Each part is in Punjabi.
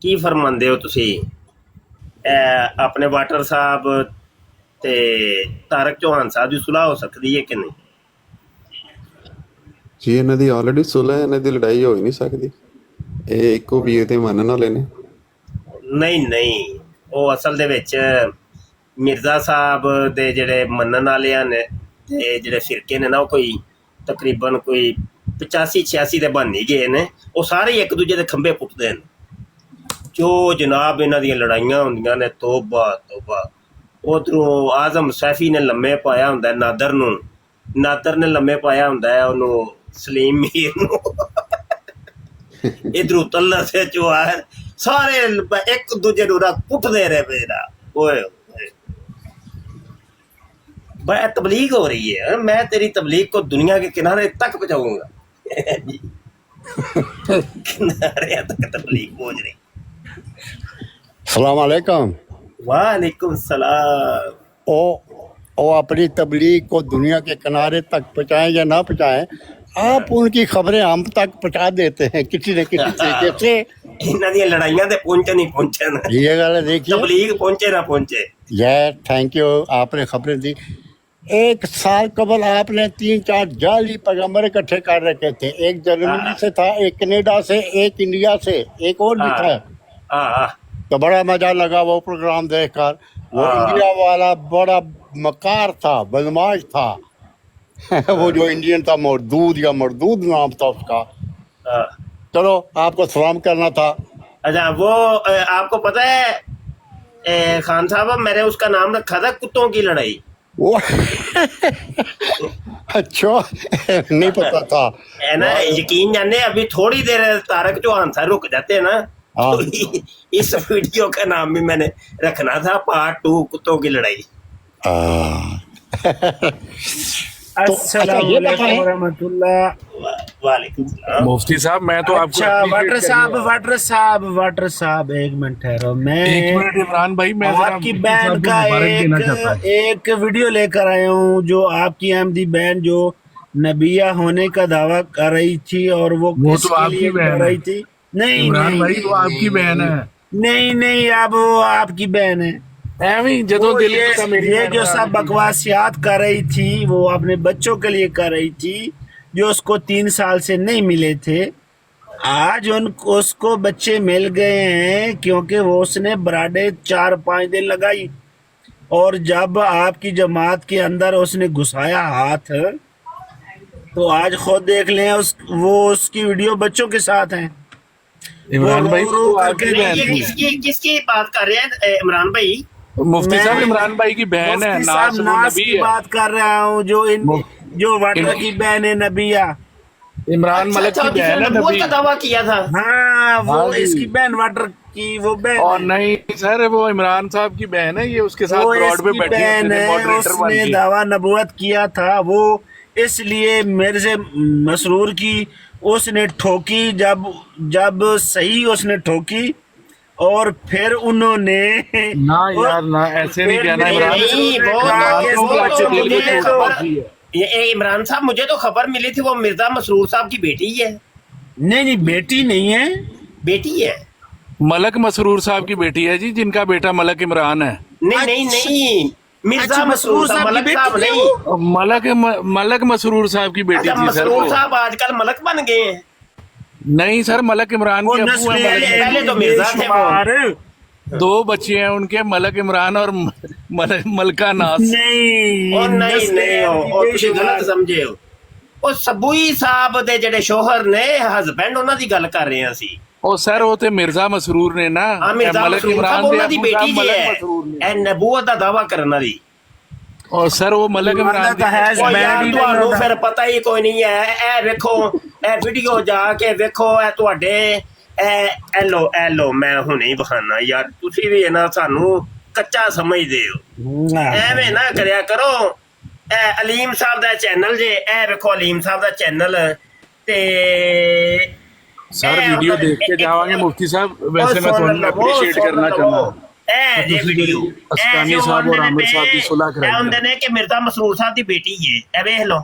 ਕੀ ਫਰਮਾਉਂਦੇ ਹੋ ਤੁਸੀਂ? ਆਪਣੇ ਵਾਟਰ ਸਾਹਿਬ ਤੇ ਤਾਰਕ ਚੌਹਾਨ ਸਾਹਿਬ ਦੀ ਸੁਲਾਹ ਹੋ ਸਕਦੀ ਹੈ ਕਿ ਨਹੀਂ? ਜੀ ਇਹਨਾਂ ਦੀ ਆਲਰੇਡੀ ਸੁਲਹ ਹੈ, ਇਹਨਾਂ ਦੀ ਲੜਾਈ ਹੋ ਹੀ ਨਹੀਂ ਸਕਦੀ। ਇਹ ਇੱਕੋ ਵੀਰ ਦੇ ਮੰਨਣ ਵਾਲੇ ਨੇ। ਨਹੀਂ ਨਹੀਂ, ਉਹ ਅਸਲ ਦੇ ਵਿੱਚ ਮਿਰਜ਼ਾ ਸਾਹਿਬ ਦੇ ਜਿਹੜੇ ਮੰਨਣ ਵਾਲਿਆਂ ਨੇ ਤੇ ਜਿਹੜੇ ਫਿਰਕੇ ਨੇ ਨਾ, ਉਹ ਕੋਈ ਤਕਰੀਬਨ ਕੋਈ 85-86 ਦੇ ਬਣ ਹੀ ਗਏ ਨੇ। ਉਹ ਸਾਰੇ ਇੱਕ ਦੂਜੇ ਦੇ ਖੰਭੇ ਪੁੱਟਦੇ ਨੇ। ਜੋ ਜਨਾਬ ਇਹਨਾਂ ਦੀਆਂ ਲੜਾਈਆਂ ਹੁੰਦੀਆਂ ਨੇ, ਤੋਬਾ ਤੋਬਾ। ਉਧਰੋਂ ਆਜ਼ਮ ਸੈਫੀ ਨੇ ਲੰਮੇ ਪਾਇਆ ਹੁੰਦਾ ਨਾਦਰ ਨੂੰ, ਨਾਦਰ ਨੇ ਲੰਮੇ ਪਾਇਆ ਹੁੰਦਾ ਹੈ ਉਹਨੂੰ ਸਲੀਮ ਮੀਰ ਨੂੰ। ਇਧਰੋਂ ਤੱਲਾ ਸੇ ਚੋਹਾਰ, ਸਾਰੇ ਇੱਕ ਦੂਜੇ ਨੂੰ ਕੁੱਟਦੇ ਰਹੇ ਮੇਰਾ। ਓਏ भाई तबलीग हो रही है, मैं तेरी तबलीग को दुनिया के किनारे तक पहुंचाऊंगा। किनारे तक तबलीग पहुंच रही। सलाम अलैकुम। वालेकुम सलाम। वो अपनी तबलीग को दुनिया के किनारे तक पहुँचाएं या ना पहुँचाएं, आप उनकी खबरें हम तक पहुँचा देते हैं किसी न किसी तरीके से। इन्हां दी लड़ाइयां ते पहुंचे नहीं पहुंचे ना, ये गल देखिए, तबलीग पहुंचे ना पहुंचे। यह थैंक यू, आपने खबरें दी। एक साल कबल आपने 3-4 जाली पैगम्बर इकट्ठे कर रखे थे। एक जर्मनी से था, एक कनाडा से, एक इंडिया से, एक और भी था। तो बड़ा मजा लगा वो प्रोग्राम देखकर। वो इंडिया वाला बड़ा मकार था, बदमाश था। वो जो इंडियन था, मरदूद या मरदूद नाम था उसका। चलो आपको सलाम करना था। अच्छा, वो आपको पता है खान साहब, मैंने उसका नाम रखा था कुत्तों की लड़ाई। वो अच्छा नहीं पता था है ना। यकीन जाने अभी थोड़ी देर तारक चौहान साहब रुक जाते हैं ना, तो इस वीडियो का नाम भी मैंने रखना था पार्ट 2 कुत्तों की लड़ाई। अस्सलाम वालेकुम रहमतुल्लाह। वालेकुम सलाम। मुफ्ती साहब, मैं तो आपको अच्छा, वाटर साहब एक मिनट ठहरो। मैं एक मिनट इमरान भाई, मैं आपकी बहन का एक वीडियो लेकर आया हूँ, जो आपकी अहमदी बहन जो नबिया होने का दावा कर रही थी, और वो तो किसके आपकी लिए बहन कर है। रही थी? नहीं इमरान नहीं, भाई, वो आपकी बहन है। नहीं, अब वो आपकी बहन है। एवं जदों वो दिल ये, ਕੀਤਾ ਮੇਰੀ ये बहन जो का सब बकवासियात कर रही थी, वो अपने बच्चों के लिए कर रही थी, जो उसको 3 साल से नहीं मिले थे। आज उसको बच्चे मिल गए हैं, क्योंकि वो उसने बराडे 4-5 दिन लगाई, और जब आपकी जमात के अंदर उसने घुसाया हाथ, तो आज खुद देख लें वो उसकी वीडियो बच्चों के साथ है। इमरान भाई, रो वो करके आपकी बहन थी। किसकी बात कर रहे हैं इमरान भाई? मुफ्ती साहब, इमरान भाई की बहन है, मुफ्ती साहब नास वो नास नबी की है। बात कर रहा हूँ, जो वाटर की बहन है नबिया। इमरान मलिक की बहन है, नबी। का दावा किया था। हाँ, वो हाँ जी। इसकी बहन वाटर की वो बहन और है। नहीं सर, वो इमरान साहब की बहन है, ये उसके साथ वो ब्रॉड पे इसकी बैठी बहन है, है, मॉडरेटर बन उसने गई। दावा नबूवत किया था। वो इसलिए मेरे से मसरूर की उसने ठोकी, जब सही उसने ठोकी, और फिर उन्होंने ना यार ना, ऐसे नहीं कहना इमरान। ये इमरान साहब, मुझे तो खबर मिली थी वो मिर्जा मसरूर साहब की बेटी है। नहीं, बेटी नहीं है, बेटी है। मलक मसरूर साहब की बेटी है जी, जिनका बेटा मलक इमरान है। नहीं, मिर्जा मसरूर साहब, मलक साहब नहीं। मलक मसरूर साहब की बेटी थी सर। मसरूर साहब आजकल मलक बन गए हैं। नहीं सर, मलक इमरान के अब्बू हैं, पहले तो मिर्जा थे वो। 2 बच्चे हैं उनके, मलक इमरान और मलका नास। नहीं, और ਤੁਸੀਂ ਗਲਤ ਸਮਝੇ ਹੋ। ਉਹ ਸਬੂਈ ਸਾਹਿਬ ਦੇ ਜਿਹੜੇ ਸ਼ੋਹਰ ਨੇ, ਹਸਬੈਂਡ, ਉਹਨਾਂ ਦੀ ਗੱਲ ਕਰ ਰਹੇ ਹਾਂ ਅਸੀਂ। ਉਹ ਸਰ, ਉਹ ਤੇ ਮਿਰਜ਼ਾ ਮਸਰੂਰ ਨੇ ਨਾ, ਮਲਕ ਇਮਰਾਨ ਦੇ ਅਬੂ ਸਾਹਿਬ ਮਲਕ ਮਸਰੂਰ ਨੇ। ਇਹ ਨਬੂਵਤ ਦਾ ਦਾਵਾ ਕਰਨ ਵਾਲੀ। और सर वो मलक इमरान ਤੁਹਾਨੂੰ ਫਿਰ ਪਤਾ ਹੀ ਕੋਈ ਨਹੀਂ ਹੈ। ਇਹ ਵੇਖੋ, ਇਹ ਵੀਡੀਓ ਜਾ ਕੇ ਵੇਖੋ, ਇਹ ਤੁਹਾਡੇ ਐਲੋ ਮੈਂ ਹੁਣੇ ਹੀ ਬਹਾਨਾ ਯਾਰ, ਤੁਸੀਂ ਵੀ ਨਾ ਸਾਨੂੰ ਕੱਚਾ ਸਮਝਦੇ ਹੋ। ਐਵੇਂ ਨਾ ਕਰਿਆ ਕਰੋ। ਇਹ ਅਲੀਮ ਸਾਹਿਬ ਦਾ ਚੈਨਲ ਜੇ, ਇਹ ਵੇਖੋ ਅਲੀਮ ਸਾਹਿਬ ਦਾ ਚੈਨਲ। ਤੇ सर वीडियो देख के जावांगे मुफ्ती साहब। वैसे मैं थोड़ा अप्रिशिएट करना चाहूंगा। अस्तानी साहब और आमिर साहब की सुलह कराई ਹੁੰਦੇ ਨੇ ਕਿ ਮਿਰਜ਼ਾ ਮਸਰੂਰ ਸਾਹਿਬ ਦੀ ਬੇਟੀ ਹੈ। ਇਹ ਵੇਖ ਲਓ,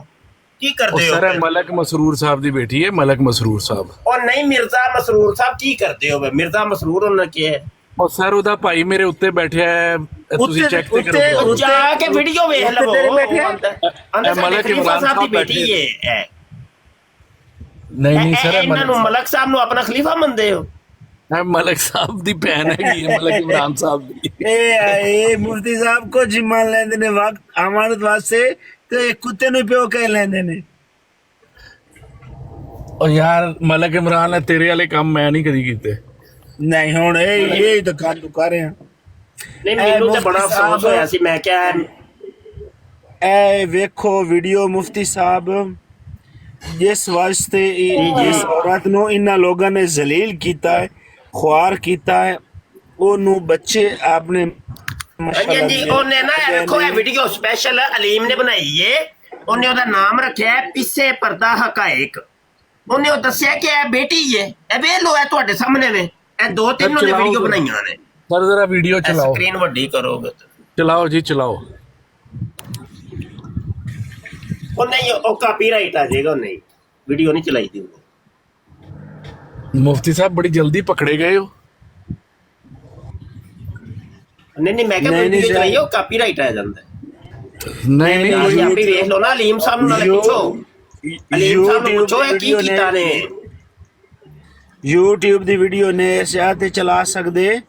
ਕੀ ਕਰਦੇ ਹੋ ਸਰ ਫਿਰ? ਮਲਕ ਮਸਰੂਰ ਸਾਹਿਬ ਦੀ ਬੇਟੀ ਹੈ, ਮਲਕ ਮਸਰੂਰ ਸਾਹਿਬ। ਉਹ ਨਹੀਂ, ਮਿਰਜ਼ਾ ਮਸਰੂਰ ਸਾਹਿਬ ਕੀ ਕਰਦੇ ਹੋ? ਮਿਰਜ਼ਾ ਮਸਰੂਰ ਉਹਨਾਂ ਕੀ ਹੈ? ਉਹ ਸਰ ਉਹਦਾ ਭਾਈ ਮੇਰੇ ਉੱਤੇ ਬੈਠਿਆ ਹੈ, ਤੁਸੀਂ ਚੈੱਕ ਤੇ ਕਰੋ। ਉਹ ਜਾ ਕੇ ਵੀਡੀਓ ਵੇਖ ਲਵੋ। ਇਹ ਮਲਕ ਇਮਰਾਨ ਸਾਹਿਬ ਦੀ ਸਾਹਿਬ ਬੇਟੀ ਹੈ। ਨਹੀਂ ਨਹੀਂ ਸਰ, ਇਹਨਾਂ ਨੂੰ ਮਲਕ ਸਾਹਿਬ ਨੂੰ ਆਪਣਾ ਖਲੀਫਾ ਮੰਨਦੇ ਹੋ? ਇਹ ਮਲਕ ਸਾਹਿਬ ਦੀ ਭੈਣ ਹੈਗੀ ਹੈ, ਮਲਕ ਇਮਰਾਨ ਸਾਹਿਬ ਦੀ। ਇਹ ਮੁਫਤੀ ਸਾਹਿਬ को जी मान लेंदे ने वक्त अमानत वास्ते ते कुत्ते नु प्यो कह लेंदे ने। ਉਹ ਯਾਰ ਮਲਕ ਇਮਰਾਨ ਨੇ ਤੇਰੇ ਵਾਲੇ ਕੰਮ ਮੈਂ ਨਹੀਂ ਕਦੀ ਕੀਤੇ। नहीं हुन ये तो कर तू कर रहे हैं। ਨਹੀਂ ਮੈਨੂੰ ਤੇ ਬੜਾ ਅਫਸੋਸ ਹੋਇਆ ਸੀ। ਮੈਂ ਕਿਹਾ ए वेखो वीडियो मुफ्ती साहब जिस वास्ते जिस औरत नु इन्ना लोगों ने जलील कीता है, ख्वार कीता है, ओनू बच्चे आपने ਹਾਂਜੀ ਜੀ, ਉਹਨੇ ਨਾ ਇਹ ਵੇਖੋ ਇਹ ਵੀਡੀਓ ਸਪੈਸ਼ਲ ਅਲੀਮ ਨੇ ਬਣਾਈ ਏ। ਉਹਨੇ ਉਹਦਾ ਨਾਮ ਰੱਖਿਆ ਹੈ ਪਿੱਛੇ ਪਰਦਾ ਹਕਾਇਕ। ਉਹਨੇ ਉਹ ਦੱਸਿਆ ਕਿ ਇਹ ਬੇਟੀ ਏ। ਇਹ ਵੇਖ ਲੋ, ਇਹ ਤੁਹਾਡੇ ਸਾਹਮਣੇ ਵੇ। ਇਹ 2-3 ਉਹਨੇ ਵੀਡੀਓ ਬਣਾਈਆਂ ਨੇ। ਸਰ ਜ਼ਰਾ ਵੀਡੀਓ ਚਲਾਓ, ਸਕਰੀਨ ਵੱਡੀ ਕਰੋਗੇ ਚਲਾਓ ਜੀ ਚਲਾਓ। ਉਹ ਨਹੀਂ, ਉਹ ਕਾਪੀਰਾਈਟ ਆ ਜਾਏਗਾ। ਨਹੀਂ, ਵੀਡੀਓ ਨਹੀਂ ਚਲਾਈ ਦੀ। ਮੁਫਤੀ ਸਾਹਿਬ ਬੜੀ ਜਲਦੀ ਪਕੜੇ ਗਏ ਹੋ। ਨਹੀਂ ਮੈਂ ਕਿਹਾ ਵੀਡੀਓ ਚਲਾਈ, ਉਹ ਕਾਪੀਰਾਈਟ ਆ ਜਾਂਦਾ। ਨਹੀਂ ਨਹੀਂ ਤੁਸੀਂ ਆਪੇ ਵੇਖ ਲਓ ਨਾ। ਅਲੀਮ ਸਾਹਿਬ ਨੂੰ ਨਾਲੇ ਪੁੱਛੋ, ਅਲੀਮ ਸਾਹਿਬ ਨੂੰ ਪੁੱਛੋ ਇਹ ਕੀ ਕੀਤਾ ਨੇ। YouTube ਦੀ ਵੀਡੀਓ ਨੇ ਸਿਆਹ ਤੇ ਚਲਾ ਸਕਦੇ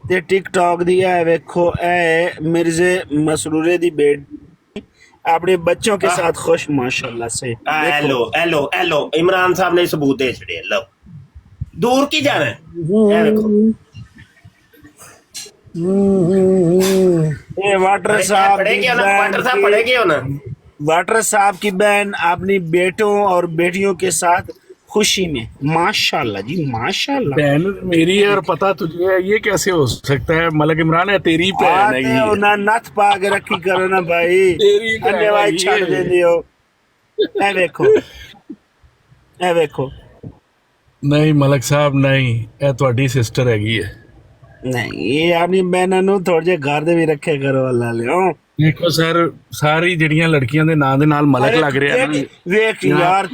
ਤੇ TikTok ਦੀ ਹੈ ਵੇਖੋ। ए मिर्जे मसरूरे दी बेटी अपने बच्चों के साथ खुश माशाल्लाह से। हेलो इमरान साहब ने सबूत दे छड़े। लो दूर की जाना है। देखो ये वाटर साहब पढ़ेगी हो ना। वाटर साहब की बहन अपनी बेटों और बेटियों के साथ खुशी में माशाल्लाह जी माशाल्लाह। बहन मेरी है और पता तुझे है, ये कैसे हो सकता है? मलक इमरान है तेरी बहन है ये। ना नथ पा के रखी करो ना भाई, तेरी बहन है भाई छड़ ये। दे दियो। ए देखो ए देखो। नहीं मलक साहब नहीं, ਇਹ ਤੁਹਾਡੀ ਸਿਸਟਰ ਹੈਗੀ ਹੈ। नहीं ये अपनी बहनों ਨੂੰ ਥੋੜੇ ਜਿਹੇ ਘਰ ਦੇ ਵੀ ਰੱਖੇ ਕਰੋ ਅੱਲਾ ਲਿਓ। ਦੇਖੋ ਸਰ, ਸਾਰੀ ਜਿਹੜੀਆਂ ਲੜਕੀਆਂ ਦੇ ਨਾਂ ਦੇ ਨਾਲ ਮਲਕ ਲੱਗ ਰਿਹਾ ਨਾ। ਵੇਖ ਯਾਰ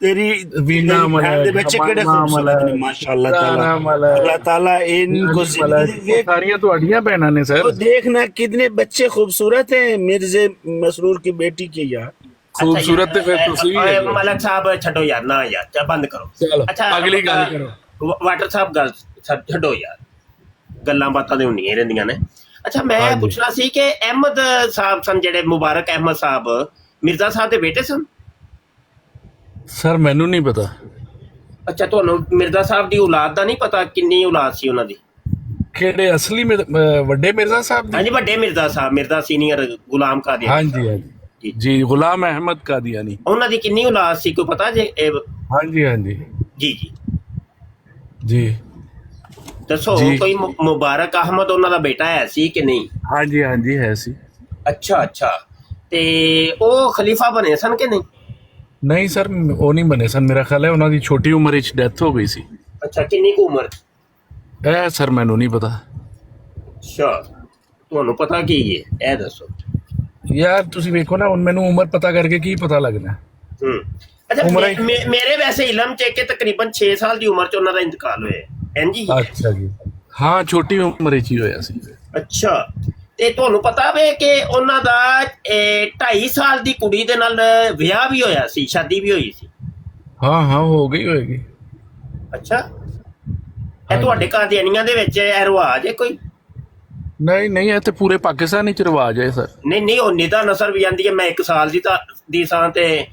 ਤੇਰੀ ਵੀਨਾ ਮਲਕ ਦੇ ਬੱਚੇ ਕਿਹੜੇ ਖੂਬਸੂਰਤ ਨੇ ਮਾਸ਼ਾਅੱਲਾ ਤਾਲਾ। अल्लाह ताला इनको ਸਾਰੀਆਂ ਤੁਹਾਡੀਆਂ ਭੈਣਾਂ ਨੇ ਸਰ। देखना कितने बच्चे खूबसूरत हैं मिर्जे मसरूर की बेटी के यार। खूबसूरत ਤੇ ਫਿਰ ਤੁਸੀਂ ਵੀ ਹੈਗੇ ਹੋ। मलक साहब ਛੱਡੋ ਯਾਰ, ਨਾ ਯਾਰ, ਚਾ ਬੰਦ ਕਰੋ। ਚਲੋ ਅਗਲੀ ਗੱਲ ਕਰੋ। ਵਾਟਰ ਸਾਹਿਬ ਗੱਲ ਛੱਡੋ ਯਾਰ, ਗੱਲਾਂ ਬਾਤਾਂ ਤੇ ਹੁੰਦੀਆਂ ਰਹਿੰਦੀਆਂ ਨੇ। ਅੱਛਾ ਮੈਂ ਪੁੱਛਣਾ ਸੀ ਕਿ ਅਹਿਮਦ ਸਾਹਿਬ ਸਨ ਜਿਹੜੇ, ਮੁਬਾਰਕ ਅਹਿਮਦ ਸਾਹਿਬ ਮਿਰਜ਼ਾ ਸਾਹਿਬ ਦੇ ਬੇਟੇ ਸਨ? ਸਰ ਮੈਨੂੰ ਨਹੀਂ ਪਤਾ। ਅੱਛਾ ਤੁਹਾਨੂੰ ਮਿਰਜ਼ਾ ਸਾਹਿਬ ਦੀ ਔਲਾਦ ਦਾ ਨਹੀਂ ਪਤਾ? ਕਿੰਨੀ ਔਲਾਦ ਸੀ ਉਹਨਾਂ ਦੀ? ਕਿਹੜੇ ਅਸਲੀ ਵੱਡੇ ਮਿਰਜ਼ਾ ਸਾਹਿਬ ਦੀ? ਹਾਂਜੀ ਵੱਡੇ ਮਿਰਜ਼ਾ ਸਾਹਿਬ, ਮਿਰਜ਼ਾ ਸੀਨੀਅਰ ਗੁਲਾਮ ਕਾਦੀਆਨੀ। ਹਾਂਜੀ ਹਾਂਜੀ ਜੀ, ਗੁਲਾਮ ਅਹਿਮਦ ਕਾਦੀਆਨੀ। ਉਹਨਾਂ ਦੀ ਕਿੰਨੀ ਔਲਾਦ ਸੀ, ਕੋਈ ਪਤਾ ਜੇ? ਹਾਂਜੀ ਹਾਂਜੀ ਜੀ ਜੀ ਜੀ ਦੱਸੋ। ਕੋਈ ਮੁਬਾਰਕ ਅਹਿਮਦ ਉਹਨਾਂ ਦਾ ਬੇਟਾ ਹੈ ਸੀ ਕਿ ਨਹੀਂ? ਹਾਂਜੀ ਹਾਂਜੀ ਹੈ ਸੀ। ਅੱਛਾ ਤੇ ਉਹ ਖਲੀਫਾ ਬਣੇ ਸਨ ਕਿ ਨਹੀਂ? ਨਹੀਂ ਸਰ ਉਹ ਨਹੀਂ ਬਣੇ ਸਨ, ਮੇਰਾ ਖਿਆਲ ਹੈ ਉਹਨਾਂ ਦੀ ਛੋਟੀ ਉਮਰ ਵਿੱਚ ਡੈਥ ਹੋ ਗਈ ਸੀ। ਅੱਛਾ ਕਿੰਨੀ ਕੁ ਉਮਰ? ਇਹ ਸਰ ਮੈਨੂੰ ਨਹੀਂ ਪਤਾ। ਅੱਛਾ ਤੁਹਾਨੂੰ ਪਤਾ ਕੀ ਹੈ ਇਹ ਦੱਸੋ ਯਾਰ। ਤੁਸੀਂ ਵੇਖੋ ਨਾ, ਹੁਣ ਮੈਨੂੰ ਉਮਰ ਪਤਾ ਕਰਕੇ ਕੀ ਪਤਾ ਲੱਗਣਾ। ਅੱਛਾ ਮੇਰੇ ਵੈਸੇ ਇਲਮ ਚ ਕਿ ਤਕਰੀਬਨ 6 ਸਾਲ ਦੀ ਉਮਰ ਚ ਉਹਨਾਂ ਦਾ ਇੰਤਕਾਲ ਹੋਇਆ ਹੈ ਜੀ। ਅੱਛਾ ਜੀ, ਹਾਂ ਛੋਟੀ ਉਮਰ ਵਿੱਚ ਹੀ ਹੋਇਆ ਸੀ। ਅੱਛਾ ਤੇ ਤੁਹਾਨੂੰ ਪਤਾ ਵੇ ਕਿ ਉਹਨਾਂ ਦਾ 2.5 ਸਾਲ ਦੀ ਕੁੜੀ ਦੇ ਨਾਲ ਵਿਆਹ ਵੀ ਹੋਇਆ ਸੀ, ਸ਼ਾਦੀ ਵੀ ਹੋਈ ਸੀ। ਹਾਂ ਹੋ ਗਈ ਹੋਏਗੀ। ਅੱਛਾ ਇਹ ਤੁਹਾਡੇ ਕਾਦੀਆਨੀਆਂ ਦੇ ਵਿੱਚ ਇਹ ਰਿਵਾਜ ਹੈ ਕੋਈ? ਨਹੀਂ ਇਹ ਤੇ ਪੂਰੇ ਪਾਕਿਸਤਾਨ ਵਿੱਚ ਰਿਵਾਜ ਹੈ ਸਰ। ਨਹੀਂ ਉਹ ਨਿਦਾ ਨਸਰ ਵੀ ਆਂਦੀ ਹੈ। ਮੈਂ 1 ਸਾਲ ਦੀ ਸਾਂ ਤੇ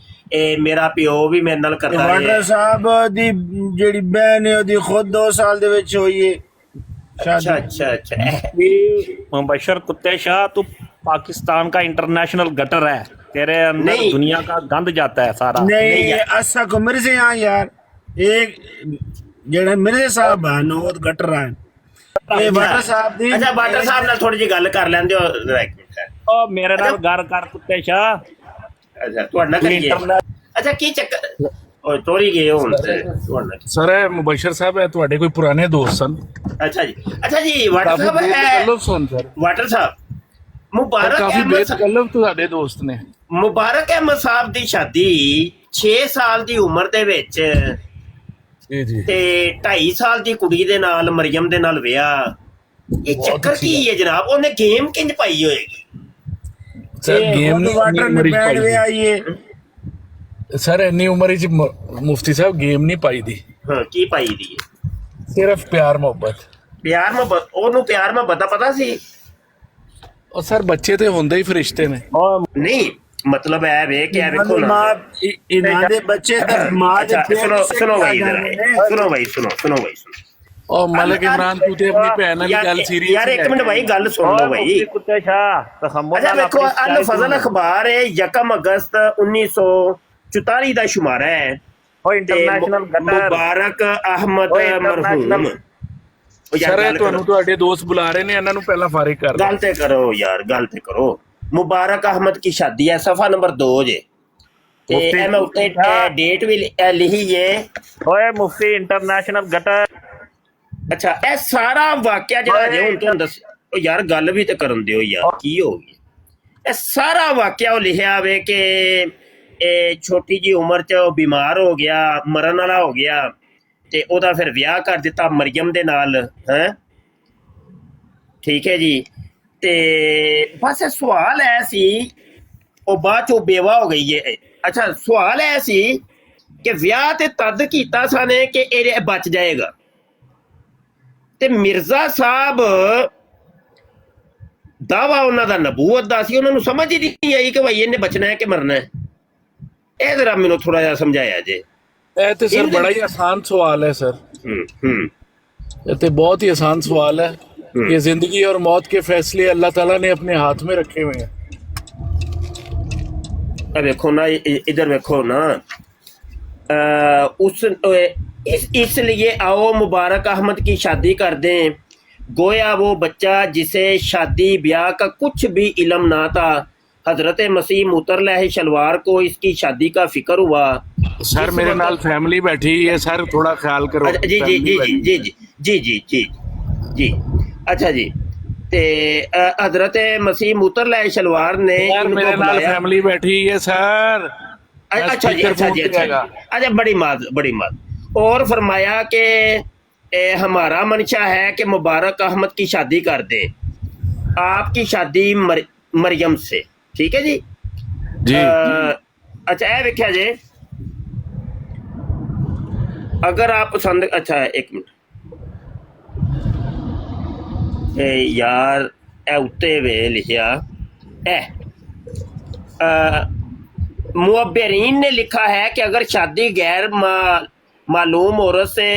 ਮੇਰਾ ਪਿਓ ਵੀ ਮੇਰੇ ਨਾਲ ਕਰਦਾ ਹੈ। ਵਾਟਰ ਸਾਹਿਬ ਦੀ ਜਿਹੜੀ ਬਹਿਨ ਹੈ ਉਹਦੀ ਖੁਦ 2 ਸਾਲ ਦੇ ਵਿੱਚ ਹੋਈ ਹੈ। अच्छा मुबशर कुत्ते शाह, तू पाकिस्तान का इंटरनेशनल गटर है, तेरे अंदर दुनिया का गंद जाता है सारा। नहीं ये असा को मिर्जे यहाँ यार, एक जेड़ा मिर्जे साहब है वो गटर है। ये वाटर साहब दी। अच्छा वाटर साहब नाल थोड़ी जी गल कर लेंदे हो जरा एक मिनट। ओ मेरे नाल गल कर कुत्ते शाह। अच्छा ਤੁਹਾਡਾ ਕਰੀਏ। ਅੱਛਾ ਕੀ ਚੱਕਰ ਓਏ ਤੋਰੀ ਗਏ ਹੁਣ ਤੇ ਤੁਹਾਡਾ? ਸਰ ਇਹ ਮੁਬਸ਼ਰ ਸਾਹਿਬ ਹੈ ਤੁਹਾਡੇ ਕੋਈ ਪੁਰਾਣੇ ਦੋਸਤ ਸਨ। ਅੱਛਾ ਜੀ ਵਾਟਰ ਸਾਹਿਬ ਹੈ। ਸਨ ਸਰ ਵਾਟਰ ਸਾਹਿਬ ਮੁਬਾਰਕ ਕਾਫੀ ਅਹਿਮਦ ਬੇਤਕਲਫ ਤੁਹਾਡੇ ਦੋਸਤ ਨੇ। ਮੁਬਾਰਕ ਅਹਿਮਦ ਸਾਹਿਬ ਦੀ ਸ਼ਾਦੀ 6 ਸਾਲ ਦੀ ਉਮਰ ਦੇ ਵਿੱਚ ਜੀ ਜੀ ਤੇ 2.5 ਸਾਲ ਦੀ ਕੁੜੀ ਦੇ ਨਾਲ ਮਰੀਮ ਦੇ ਨਾਲ ਵਿਆਹ, ਇਹ ਚੱਕਰ ਕੀ ਹੈ ਜਨਾਬ? ਉਹਨੇ ਗੇਮ ਕਿੰਜ ਪਾਈ ਹੋਏਗੀ? ਸਰ ਗੇਮ ਵਾਟਰ ਨੇ ਬੈਠ ਗਿਆ ਇਹ ਸਰ ਇੰਨੀ ਉਮਰ ਚ ਮੁਫਤੀ ਸਾਹਿਬ ਗੇਮ ਨਹੀਂ ਪਾਈ ਦੀ, ਹਾਂ, ਕੀ ਪਾਈ ਦੀ ਹੈ? ਸਿਰਫ ਪਿਆਰ ਮੁਹੱਬਤ। ਪਿਆਰ ਮੁਹੱਬਤ, ਉਹਨੂੰ ਪਿਆਰ ਮੁਹੱਬਤ ਦਾ ਪਤਾ ਸੀ? ਉਹ ਸਰ ਬੱਚੇ ਤੇ ਹੁੰਦੇ ਹੀ ਫਰਿਸ਼ਤੇ ਨੇ। ਨਹੀਂ, ਮਤਲਬ ਇਹ ਵੇ ਕਿ ਇਹ ਵੇਖੋ ਨਾ, ਮਾਂ ਇਹਨਾਂ ਦੇ ਬੱਚੇ ਤਾਂ ਮਾਂ ਦੇ ਅੱਛਾ, ਸੁਣੋ ਭਾਈ ਜਰਾ, ਸੁਣੋ ਭਾਈ, ਸੁਣੋ ਭਾਈ, ਸੁਣੋ। ਉਹ ਮਲਕ ਇਮਰਾਨ ਤੂੰ ਤੇ ਆਪਣੀ ਭੈਣ ਨਾਲ ਗੱਲ ਸੀਰੀਅਸ ਯਾਰ ਇੱਕ ਮਿੰਟ ਭਾਈ, ਗੱਲ ਸੁਣ ਲਓ ਭਾਈ। कुत्ते शाह तखम्मुल ਅੱਛਾ ਵੇਖੋ, ਅਲ ਫਜ਼ਲ ਅਖਬਾਰ 1 ਅਗਸਤ 1944 ਦਾ ਸ਼ੁਮਾਰਾ ਹੈ ਉਹ ਤੇ ਇੰਟਰਨੈਸ਼ਨਲ ਗਟਰ ਮੁਬਾਰਕ ਅਹਿਮਦ ਓਏ international- ਮਰਹੂਮ। ਉਹ ਯਾਰ ਸਰ ਗੱਲ ਤੁਹਾਨੂੰ ਕਰੋ, ਤੁਹਾਡੇ ਦੋਸਤ ਬੁਲਾ ਰਹੇ ਨੇ, ਇਹਨਾਂ ਨੂੰ ਪਹਿਲਾਂ ਫਾਰਿਗ ਕਰ ਦਿਓ। ਗੱਲ ਤੇ ਕਰੋ ਯਾਰ, ਗੱਲ ਤੇ ਕਰੋ। ਮੁਬਾਰਕ ਅਹਿਮਦ की शादी है, सफा नंबर 2 जे ਤੇ ਇਹ ਮੈਂ ਉੱਤੇ ਡੇਟ ਵੀ ਲਿਖੀ ਜੇ। ओए मुफ्ती इंटरनेशनल गटर ਅੱਛਾ, ਇਹ ਸਾਰਾ ਵਾਕਿਆ ਜਿਹੜਾ ਜੇ ਹੁਣ ਤੁਹਾਨੂੰ ਦੱਸ, ਉਹ ਯਾਰ ਗੱਲ ਵੀ ਤੇ ਕਰਨ ਦਿਓ ਯਾਰ, ਕੀ ਹੋ ਗਿਆ? ਇਹ ਸਾਰਾ ਵਾਕਿਆ ਉਹ ਲਿਖਿਆ ਵੇ ਕਿ ਇਹ ਛੋਟੀ ਜੀ ਉਮਰ 'ਚ ਉਹ ਬਿਮਾਰ ਹੋ ਗਿਆ, ਮਰਨ ਵਾਲਾ ਹੋ ਗਿਆ ਤੇ ਉਹਦਾ ਫਿਰ ਵਿਆਹ ਕਰ ਦਿੱਤਾ ਮਰੀਮ ਦੇ ਨਾਲ, ਹੈ ਠੀਕ ਹੈ ਜੀ। ਤੇ ਬਸ ਇਹ ਸਵਾਲ ਹੈ ਸੀ, ਉਹ ਬਾਅਦ 'ਚੋਂ ਬੇਵਾ ਹੋ ਗਈ ਹੈ। ਅੱਛਾ, ਸਵਾਲ ਹੈ ਸੀ ਕਿ ਵਿਆਹ ਤੇ ਤਦ ਕੀਤਾ ਸਾਨੇ ਕਿ ਇਹ ਬਚ ਜਾਏਗਾ, ਤੇ ਮਿਰਜ਼ਾ ਸਾਹਿਬ ਦਾਵਾ ਉਹਨਾਂ ਦਾ ਨਬੂਵਤ ਦਾ ਸੀ, ਉਹਨਾਂ ਨੂੰ ਸਮਝ ਹੀ ਨਹੀਂ ਆਈ ਕਿ ਭਾਈ ਇਹਨੇ ਬਚਣਾ ਹੈ ਕਿ ਮਰਨਾ ਹੈ। ਇਹ ਜ਼ਰਾ ਮੈਨੂੰ ਥੋੜਾ ਜਿਹਾ ਸਮਝਾਇਆ ਜੇ। ਇਹ ਤੇ ਸਰ ਬੜਾ ਹੀ ਆਸਾਨ ਸਵਾਲ ਹੈ ਸਰ, ये तो बहुत ही आसान सवाल है कि जिंदगी और मौत के फैसले अल्लाह ताला ने अपने हाथ में रखे हुए हैं। देखो ना, इधर देखो ना, इसलिए आओ मुबारक अहमद की शादी कर दें। गोया वो बच्चा जिसे शादी ब्याह का कुछ भी इल्म ना था, हजरत मसीह मुतरलह शलवार को इसकी शादी का फिक्र हुआ। सर मेरे नाल फैमिली बैठी है सर, थोड़ा ख्याल करो। जी जी जी जी जी जी जी जी जी जी अच्छा जी। ते हजरत मसीह मुतरलह शलवार ने सर मेरे नाल फैमिली बैठी है सर। अच्छा जी, अच्छा जी, अच्छा जी, अच्छा, बड़ी मात। और फरमाया कि हमारा मंशा है कि मुबारक अहमद की शादी कर दे, आपकी शादी मरियम से, ठीक है जी जी। अच्छा ये देखा जे, अगर आप पसंद, अच्छा एक मिनट यार ए उत्ते वे लिखा मुअब्बरीन ने लिखा है कि अगर शादी गैर मालूम औरत से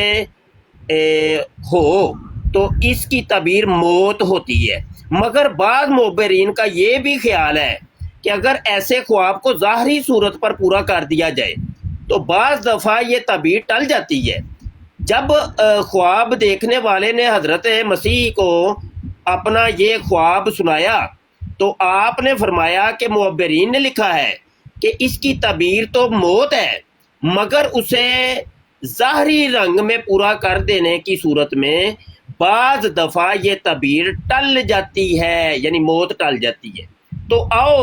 हो तो इसकी तबीर मौत होती है, मगर बाद मुअब्बरीन का ये भी ख्याल है कि अगर ऐसे ख्वाब को ज़ाहरी सूरत पर पूरा कर दिया जाए तो बाज़ दफ़ा ये तबीर टल जाती है। जब ख्वाब देखने वाले ने हज़रत मसीह को अपना ये ख्वाब सुनाया तो आपने फरमाया कि मुअब्बरीन ने लिखा है कि इसकी तबीर तो मौत है, मगर उसे ज़ाहरी रंग में पूरा कर देने की सूरत में बाज़ दफ़ा ये तबीर टल जाती है, यानी मौत टल जाती है। तो आओ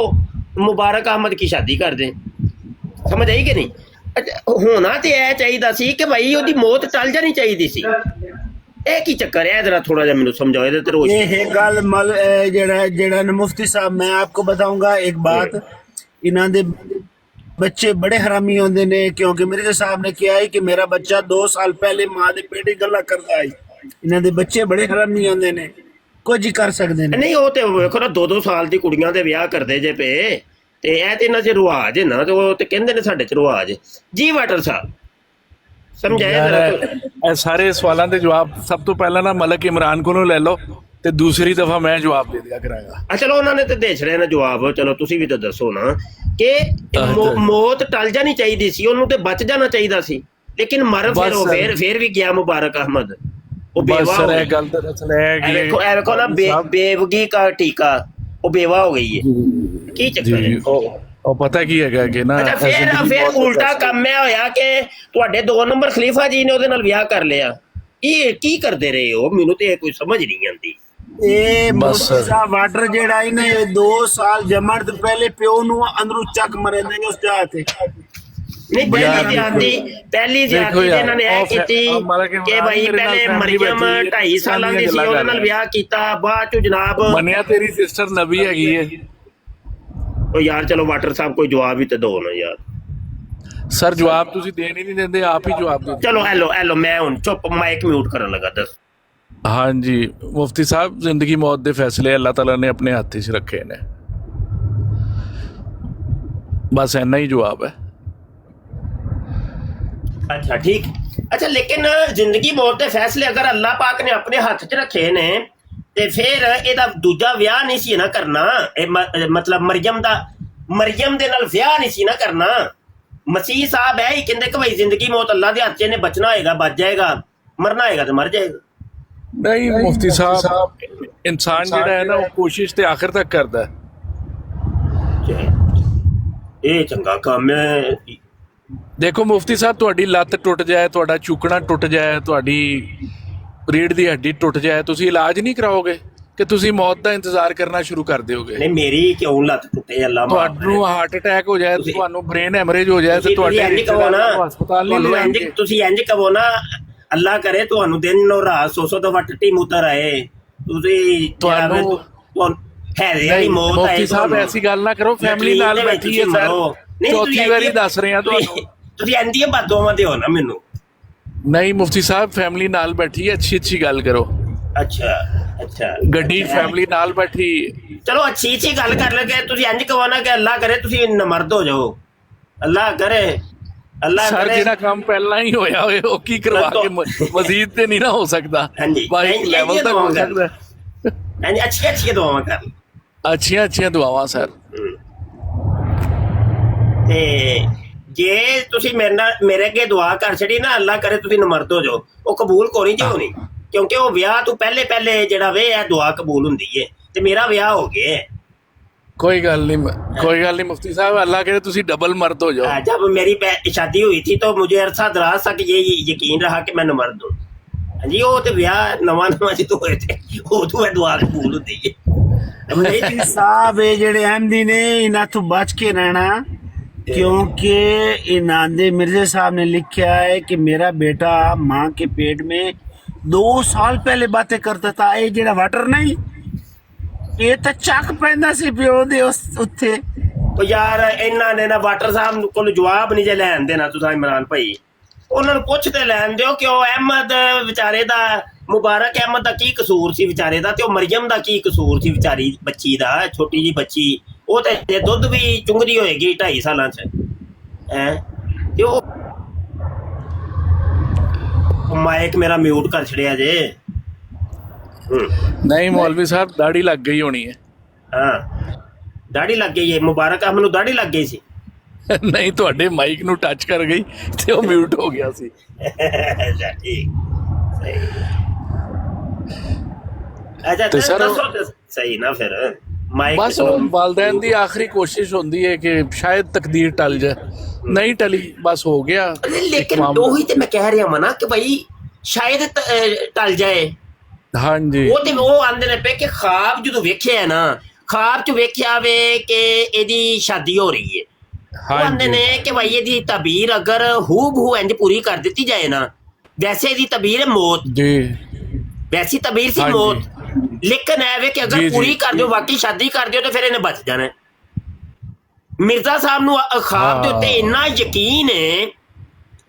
मुबारक अहमद की शादी कर दें। समझ आई कि नहीं? होना तो यह चाहिए सी कि भाई ਉਹਦੀ मौत टल जानी चाहिए सी। ਇਹ ਕੀ ਚੱਕਰ ਹੈ? जरा थोड़ा ਜਿਹਾ ਮੈਨੂੰ ਸਮਝਾਓ ਇਹਦੇ ਤੇ ਰੋਸ਼ਨੀ। ये है गल मल जेड़ा मुफ्ती साहब, मैं आपको बताऊंगा एक बात, इन्हां दे बच्चे बड़े हरामी होंदे ने, क्योंकि मेरे साहब ने किया है कि मेरा बच्चा 2 साल पहले मां दे पेट गल्ला करदा है। इन्हां दे बच्चे बड़े हरामी होंदे ने, कुछ ही कर सकदे ने। नहीं, ਉਹ ਤੇ ਵੇਖੋ ਨਾ 2-2 ਸਾਲ ਦੀ ਕੁੜੀਆਂ ਦੇ ਵਿਆਹ ਕਰਦੇ ਜੇ ਪਏ, ਤੇ ਇਹ ਤੇ ਇਹਨਾਂ 'ਚ ਰਿਵਾਜ ਹੈ ਨਾ, ਤੇ ਉਹ ਤੇ ਕਹਿੰਦੇ ਨੇ ਸਾਡੇ 'ਚ ਰਿਵਾਜ ਜੀ। ਵਾਟਰ ਸਾਹਿਬ ਸਮਝਾਇਆ ਜਰਾ। ਇਹ ਸਾਰੇ ਸਵਾਲਾਂ ਦੇ ਜਵਾਬ ਸਭ ਤੋਂ ਪਹਿਲਾਂ ਨਾ ਮਲਕ ਇਮਰਾਨ ਕੋਲੋਂ ਲੈ ਲਓ ਤੇ ਦੂਸਰੀ ਦਫਾ ਮੈਂ ਜਵਾਬ ਦੇ ਦਿਆ ਕਰਾਂਗਾ। ਚਲੋ ਉਹਨਾਂ ਨੇ ਤੇ ਦੇ ਛੜਿਆ ਨਾ ਜਵਾਬ, ਚਲੋ ਤੁਸੀਂ ਵੀ ਤਾਂ ਦੱਸੋ ਨਾ ਕਿ ਮੌਤ ਟਲ ਜਾਣੀ ਚਾਹੀਦੀ ਸੀ, ਉਹਨੂੰ ਤੇ ਬਚ ਜਾਣਾ ਚਾਹੀਦਾ ਸੀ, ਲੇਕਿਨ ਮਰ ਫਿਰ ਉਹ ਫਿਰ ਵੀ ਗਿਆ ਮੁਬਾਰਕ ਅਹਿਮਦ, ਉਹ ਬੇਵਾ ਹੋ ਗਈ। ਗੱਲ ਤਾਂ ਅਸਲ ਹੈ ਕਿ ਇਹ ਵੇਖੋ ਨਾ, ਬੇਵਗੀ ਦਾ ਟੀਕਾ, ਉਹ ਬੇਵਾ ਹੋ ਗਈ ਹੈ। ਕੀ ਚੱਕਰ ਹੈ? ਉਹ ਪਤਾ ਕੀ ਹੈਗਾ ਕਿ ਨਾ, ਅੱਛਾ ਫਿਰ ਉਲਟਾ ਕੰਮ ਇਹ ਹੋਇਆ ਕਿ ਤੁਹਾਡੇ 2 ਨੰਬਰ ਖਲੀਫਾ ਜੀ ਨੇ ਉਹਦੇ ਨਾਲ ਵਿਆਹ ਕਰ ਲਿਆ। ਇਹ ਕੀ ਕਰਦੇ ਰਹੇ ਹੋ? ਮੈਨੂੰ ਤੇ ਕੋਈ ਸਮਝ ਨਹੀਂ ਆਉਂਦੀ। ਇਹ ਬਸ ਮੁਫਤੀ ਸਰ। ਸਾਹਿਬ ਵਾਟਰ ਜਿਹੜਾ ਇਹਨੇ 2 ਸਾਲ ਜੰਮਣ ਤੋਂ ਪਹਿਲੇ ਪਿਓ ਨੂੰ ਅੰਦਰੋਂ ਚੱਕ ਮਰੇ ਨੇ ਉਸ ਜਗ੍ਹਾ ਤੇ। ਨਹੀਂ ਪਹਿਲੀ ਜ਼ਿਆਦਤੀ ਇਹਨਾਂ ਨੇ ਇਹ ਕੀਤੀ ਕਿ ਭਾਈ ਪਹਿਲੇ ਮਰੀਮ 2.5 ਸਾਲਾਂ ਦੀ ਸੀ, ਉਹਦੇ ਨਾਲ ਵਿਆਹ ਕੀਤਾ, ਬਾਅਦ ਚ ਜਨਾਬ ਮੰਨਿਆ ਤੇਰੀ ਸਿਸਟਰ ਨਬੀ ਹੈਗੀ ਹੈ ਉਹ ਯਾਰ ਚਲੋ ਵਾਟਰ ਸਾਹਿਬ ਕੋਈ ਜਵਾਬ ਵੀ ਤੇ ਦਿਓ ਨਾ ਯਾਰ। ਸਰ ਜਵਾਬ ਤੁਸੀਂ ਦੇਣ ਹੀ ਨਹੀਂ ਦਿੰਦੇ, ਆਪ ਹੀ ਜਵਾਬ ਦੇ। ਚਲੋ ਹੈਲੋ ਮੈਂ ਹੁਣ ਚੁੱਪ ਮਾਈਕ ਮਿਊਟ ਕਰਨ ਲੱਗਾ ਦੱਸ। ਹਾਂਜੀ ਮੁਫਤੀ ਸਾਹਿਬ, ਜ਼ਿੰਦਗੀ ਮੌਤ ਦੇ ਫੈਸਲੇ ਅੱਲਾਹ ਤਾਲਾ ਨੇ ਆਪਣੇ ਹੱਥ 'ਚ ਰੱਖੇ ਨੇ, ਬਸ ਇੰਨਾ ਹੀ ਜਵਾਬ ਹੈ। ਅੱਛਾ ਠੀਕ। ਅੱਛਾ ਲੇਕਿਨ ਜ਼ਿੰਦਗੀ ਮੌਤ ਦੇ ਫੈਸਲੇ ਅਗਰ ਅੱਲਾਹ ਪਾਕ ਨੇ ਆਪਣੇ ਹੱਥ 'ਚ ਰੱਖੇ ਨੇ ਤੇ ਫਿਰ ਇਹਦਾ ਦੂਜਾ ਵਿਆਹ ਨਹੀਂ ਸੀ ਨਾ ਕਰਨਾ। ਇਹ ਮਤਲਬ ਮਰੀਮ ਦੇ ਨਾਲ ਵਿਆਹ ਨਹੀਂ ਸੀ ਨਾ ਕਰਨਾ। ਮਸੀਹ ਸਾਹਿਬ ਹੈ ਹੀ ਕਹਿੰਦੇ ਕਿ ਭਾਈ ਜ਼ਿੰਦਗੀ ਮੌਤ ਅੱਲਾਹ ਦੇ ਹੱਥ 'ਚ ਨੇ, ਬਚਣਾ ਹੋਏਗਾ ਬਚ ਜਾਏਗਾ, ਮਰਨਾ ਹੋਏਗਾ ਤੇ ਮਰ ਜਾਏਗਾ। ਨਹੀਂ ਮੁਫਤੀ ਸਾਹਿਬ, ਇਨਸਾਨ ਜਿਹੜਾ ਹੈ ਨਾ ਉਹ ਕੋਸ਼ਿਸ਼ ਤੇ ਆਖਿਰ ਤੱਕ ਕਰਦਾ ਹੈ। ਇਹ ਚੰਗਾ ਕੰਮ ਹੈ। ਦੇਖੋ ਮੁਫਤੀ ਸਾਹਿਬ, ਤੁਹਾਡੀ ਲੱਤ ਟੁੱਟ ਜਾਏ, ਤੁਹਾਡਾ ਚੁੱਕਣਾ ਟੁੱਟ ਜਾਏ, ਤੁਹਾਡੀ ਰੀੜ ਦੀ ਹੱਡੀ ਟੁੱਟ ਜਾਏ, ਤੁਸੀਂ ਇਲਾਜ ਨਹੀਂ ਕਰਾਓਗੇ ਕਿ ਤੁਸੀਂ ਮੌਤ ਦਾ ਇੰਤਜ਼ਾਰ ਕਰਨਾ ਸ਼ੁਰੂ ਕਰ ਦਿਓਗੇ? ਨਹੀਂ ਮੇਰੀ ਕਿਉਂ ਲੱਤ ਟੁੱਟੇ ਅੱਲਾਹ ਮਾਫ ਕਰੇ। ਤੁਹਾਨੂੰ ਹਾਰਟ ਅਟੈਕ ਹੋ ਜਾਏ, ਤੁਹਾਨੂੰ ਬ੍ਰੇਨ ਹੈਮਰੇਜ ਹੋ ਜਾਏ ਤੇ ਤੁਹਾਡੇ ਹਸਪਤਾਲ ਨਹੀਂ ਲਿਜਾਣਗੇ। ਤੁਸੀਂ ਇੰਜ ਕਹੋ ਨਾ, ਅੱਲਾਹ ਕਰੇ ਤੁਹਾਨੂੰ ਦਿਨ ਨੋ ਰਾਤ 100 ਦਫਾ ਟੱਟੀ ਮੁੱਤਰ ਆਏ, ਤੁਸੀਂ ਤੁਹਾਨੂੰ ਹੈਰੀ ਮੌਤ ਆਏ। ਮੁਫਤੀ ਸਾਹਿਬ ਐਸੀ ਗੱਲ ਨਾ ਕਰੋ, ਫੈਮਿਲੀ ਨਾਲ ਬੈਠੀ ਹੈ ਸਰ, ਚੌਥੀ ਵਾਰੀ ਦੱਸ ਰਹੇ ਆ ਤੁਹਾਨੂੰ। ਤੁਸੀਂ ਇੰਦੀਆਂ ਬਾਦੋਵਾਂ ਦਿਓ ਨਾ ਮੈਨੂੰ। ਨਹੀਂ ਮੁਫਤੀ ਸਾਹਿਬ, ਫੈਮਿਲੀ ਨਾਲ ਬੈਠੀ ਹੈ, ਅੱਛੀ ਗੱਲ ਕਰੋ। ਅੱਛਾ ਗੱਡੀ ਫੈਮਿਲੀ ਨਾਲ ਬੈਠੀ। ਚਲੋ ਅੱਛੀ ਗੱਲ ਕਰ ਲਗੇ। ਤੁਸੀਂ ਇੰਜ ਕਹੋ ਨਾ ਕਿ ਅੱਲਾਹ ਕਰੇ ਤੁਸੀਂ ਨਮਰਦ ਹੋ ਜਾਓ, ਅੱਲਾਹ ਕਰੇ ਸਰ ਜਿਹੜਾ ਕੰਮ ਪਹਿਲਾਂ ਹੀ ਹੋਇਆ ਹੋਏ ਉਹ ਕੀ ਕਰਵਾ ਕੇ ਮਜ਼ੀਦ ਤੇ ਨਹੀਂ ਨਾ ਹੋ ਸਕਦਾ। ਹਾਂਜੀ ਬਾਈ ਲੈਵਲ ਤੱਕ ਹੋ ਸਕਦਾ। ਹਾਂਜੀ ਅੱਛੀਆਂ ਦੁਆਵਾਂ ਕਰ, ਅੱਛੀਆਂ ਦੁਆਵਾਂ ਸਰ। ਤੇ ਜੇ ਤੁਸੀਂ ਮੇਰੇ ਅੱਗੇ ਦੁਆ ਕਰ ਛੜੀ ਨਾ, ਅੱਲਾਹ ਕਰੇ ਤੁਸੀਂ ਨਮਰਦ ਹੋ ਜਾਓ, ਉਹ ਕਬੂਲ ਕੋਈ ਨਹੀਂ ਹੋਣੀ, ਕਿਉਂਕਿ ਉਹ ਵਿਆਹ ਤੋਂ ਪਹਿਲੇ ਜਿਹੜਾ ਵੇ ਇਹ ਦੁਆ ਕਬੂਲ ਹੁੰਦੀ ਹੈ ਤੇ ਮੇਰਾ ਵਿਆਹ ਹੋ ਗਿਆ। कोई गल नहीं मुफ्ती साहब, अल्लाह करे तुसी डबल मर्द हो जाओ। जब मेरी शादी हुई थी तो मुझे अरसा दराज तक ये यकीन रहा कि मैं मर्द हूँ जी। वो तो ब्याह नवा जो होए थे वो तो दुआ कबूल होती है। साहब ये जेड़े अहमदी ने इन्हां तो बच के रहना, क्योंकि इनांदे मिर्जे साहब ने लिखा है कि मेरा बेटा माँ के पेट में 2 साल पहले बातें करता था। ये जेड़ा वाटर नहीं ਇਹ ਤਾਂ ਚੱਕ ਪੈਂਦਾ ਸੀ ਪਿਓ ਦੇ ਉੱਥੇ। ਉਹ ਯਾਰ ਇਹਨਾਂ ਨੇ ਨਾ ਵਾਟਰ ਸਾਹਿਬ ਕੋਲ ਜਵਾਬ ਨਹੀਂ ਜੇ ਲੈਣ ਦੇਣਾ ਤੁਸੀਂ ਇਮਰਾਨ ਭਾਈ, ਉਹਨਾਂ ਨੂੰ ਪੁੱਛ ਤੇ ਲੈਣ ਦਿਓ ਕਿ ਉਹ ਅਹਿਮਦ ਵਿਚਾਰੇ ਦਾ, ਮੁਬਾਰਕ ਅਹਿਮਦ ਦਾ ਕੀ ਕਸੂਰ ਸੀ ਵਿਚਾਰੇ ਦਾ, ਤੇ ਉਹ ਮਰੀਮ ਦਾ ਕੀ ਕਸੂਰ ਸੀ ਵਿਚਾਰੀ ਬੱਚੀ ਦਾ, ਛੋਟੀ ਜੀ ਬੱਚੀ, ਉਹ ਤੇ ਦੁੱਧ ਵੀ ਚੁੰਗਦੀ ਹੋਏਗੀ 2.5 ਸਾਲਾਂ ਚ ਹੈ। ਤੇ ਉਹ ਮਾਈਕ ਮੇਰਾ ਮਿਊਟ ਕਰ ਛੜਿਆ ਜੇ। नहीं मौलवी साहब, दाढ़ी लग गई होनी है। हाँ दाढ़ी लग गई है, मुबारक अहमद ਨੂੰ दाढ़ी लग गई सी। नहीं ਤੁਹਾਡੇ ਮਾਈਕ ਨੂੰ ਟੱਚ ਕਰ ਗਈ ਤੇ ਉਹ ਮਿਊਟ ਹੋ ਗਿਆ ਸੀ। ਅੱਛਾ ਠੀਕ ਸਹੀ। ਅੱਛਾ ਤੇ ਸਰ ਸਹੀ ਨਾ ਫਿਰ ਮਾਈਕ ਬਸ ਵਾਲदैन ਦੀ ਆਖਰੀ ਕੋਸ਼ਿਸ਼ ਹੁੰਦੀ ਹੈ ਕਿ ਸ਼ਾਇਦ ਤਕਦੀਰ ਟਲ ਜਾਏ, ਨਹੀਂ ਟਲੀ ਬਸ ਹੋ ਗਿਆ। ਲੇਕਿਨ ਉਹੀ ਤੇ ਮੈਂ ਕਹਿ ਰਿਹਾ ਹਾਂ ਨਾ ਕਿ ਭਾਈ ਸ਼ਾਇਦ ਟਲ ਜਾਏ। ਹਾਂਜੀ ਉਹ ਆਂਦੇ ਨੇ ਪਏ ਕਿ ਖਾਬ ਜਦੋਂ ਵੇਖਿਆ ਨਾ, ਖਾਬ ਚ ਵੇਖਿਆ ਵੇ ਕਿ ਇਹਦੀ ਸ਼ਾਦੀ ਹੋ ਰਹੀ ਹੈ। ਉਹ ਆਂਦੇ ਨੇ ਕਿ ਭਾਈ ਇਹਦੀ ਤਬੀਰ ਅਗਰ ਹੂਬਹੂ ਇੰਜ ਪੂਰੀ ਕਰ ਦਿੱਤੀ ਜਾਏ ਨਾ, ਵੈਸੇ ਇਹਦੀ ਤਬੀਰ ਹੈ ਮੌਤ ਜੀ, ਵੈਸੀ ਤਬੀਰ ਸੀ ਮੌਤ, ਲੇਕਿਨ ਐ ਵੇ ਕਿ ਅਗਰ ਪੂਰੀ ਕਰ ਦਿਓ, ਵਾਕਈ ਸ਼ਾਦੀ ਕਰ ਦਿਓ, ਤੇ ਫਿਰ ਇਹਨੇ ਬਚ ਜਾਣਾ। ਮਿਰਜ਼ਾ ਸਾਹਿਬ ਨੂੰ ਖਾਬ ਦੇ ਉੱਤੇ ਇੰਨਾ ਯਕੀਨ ਹੈ,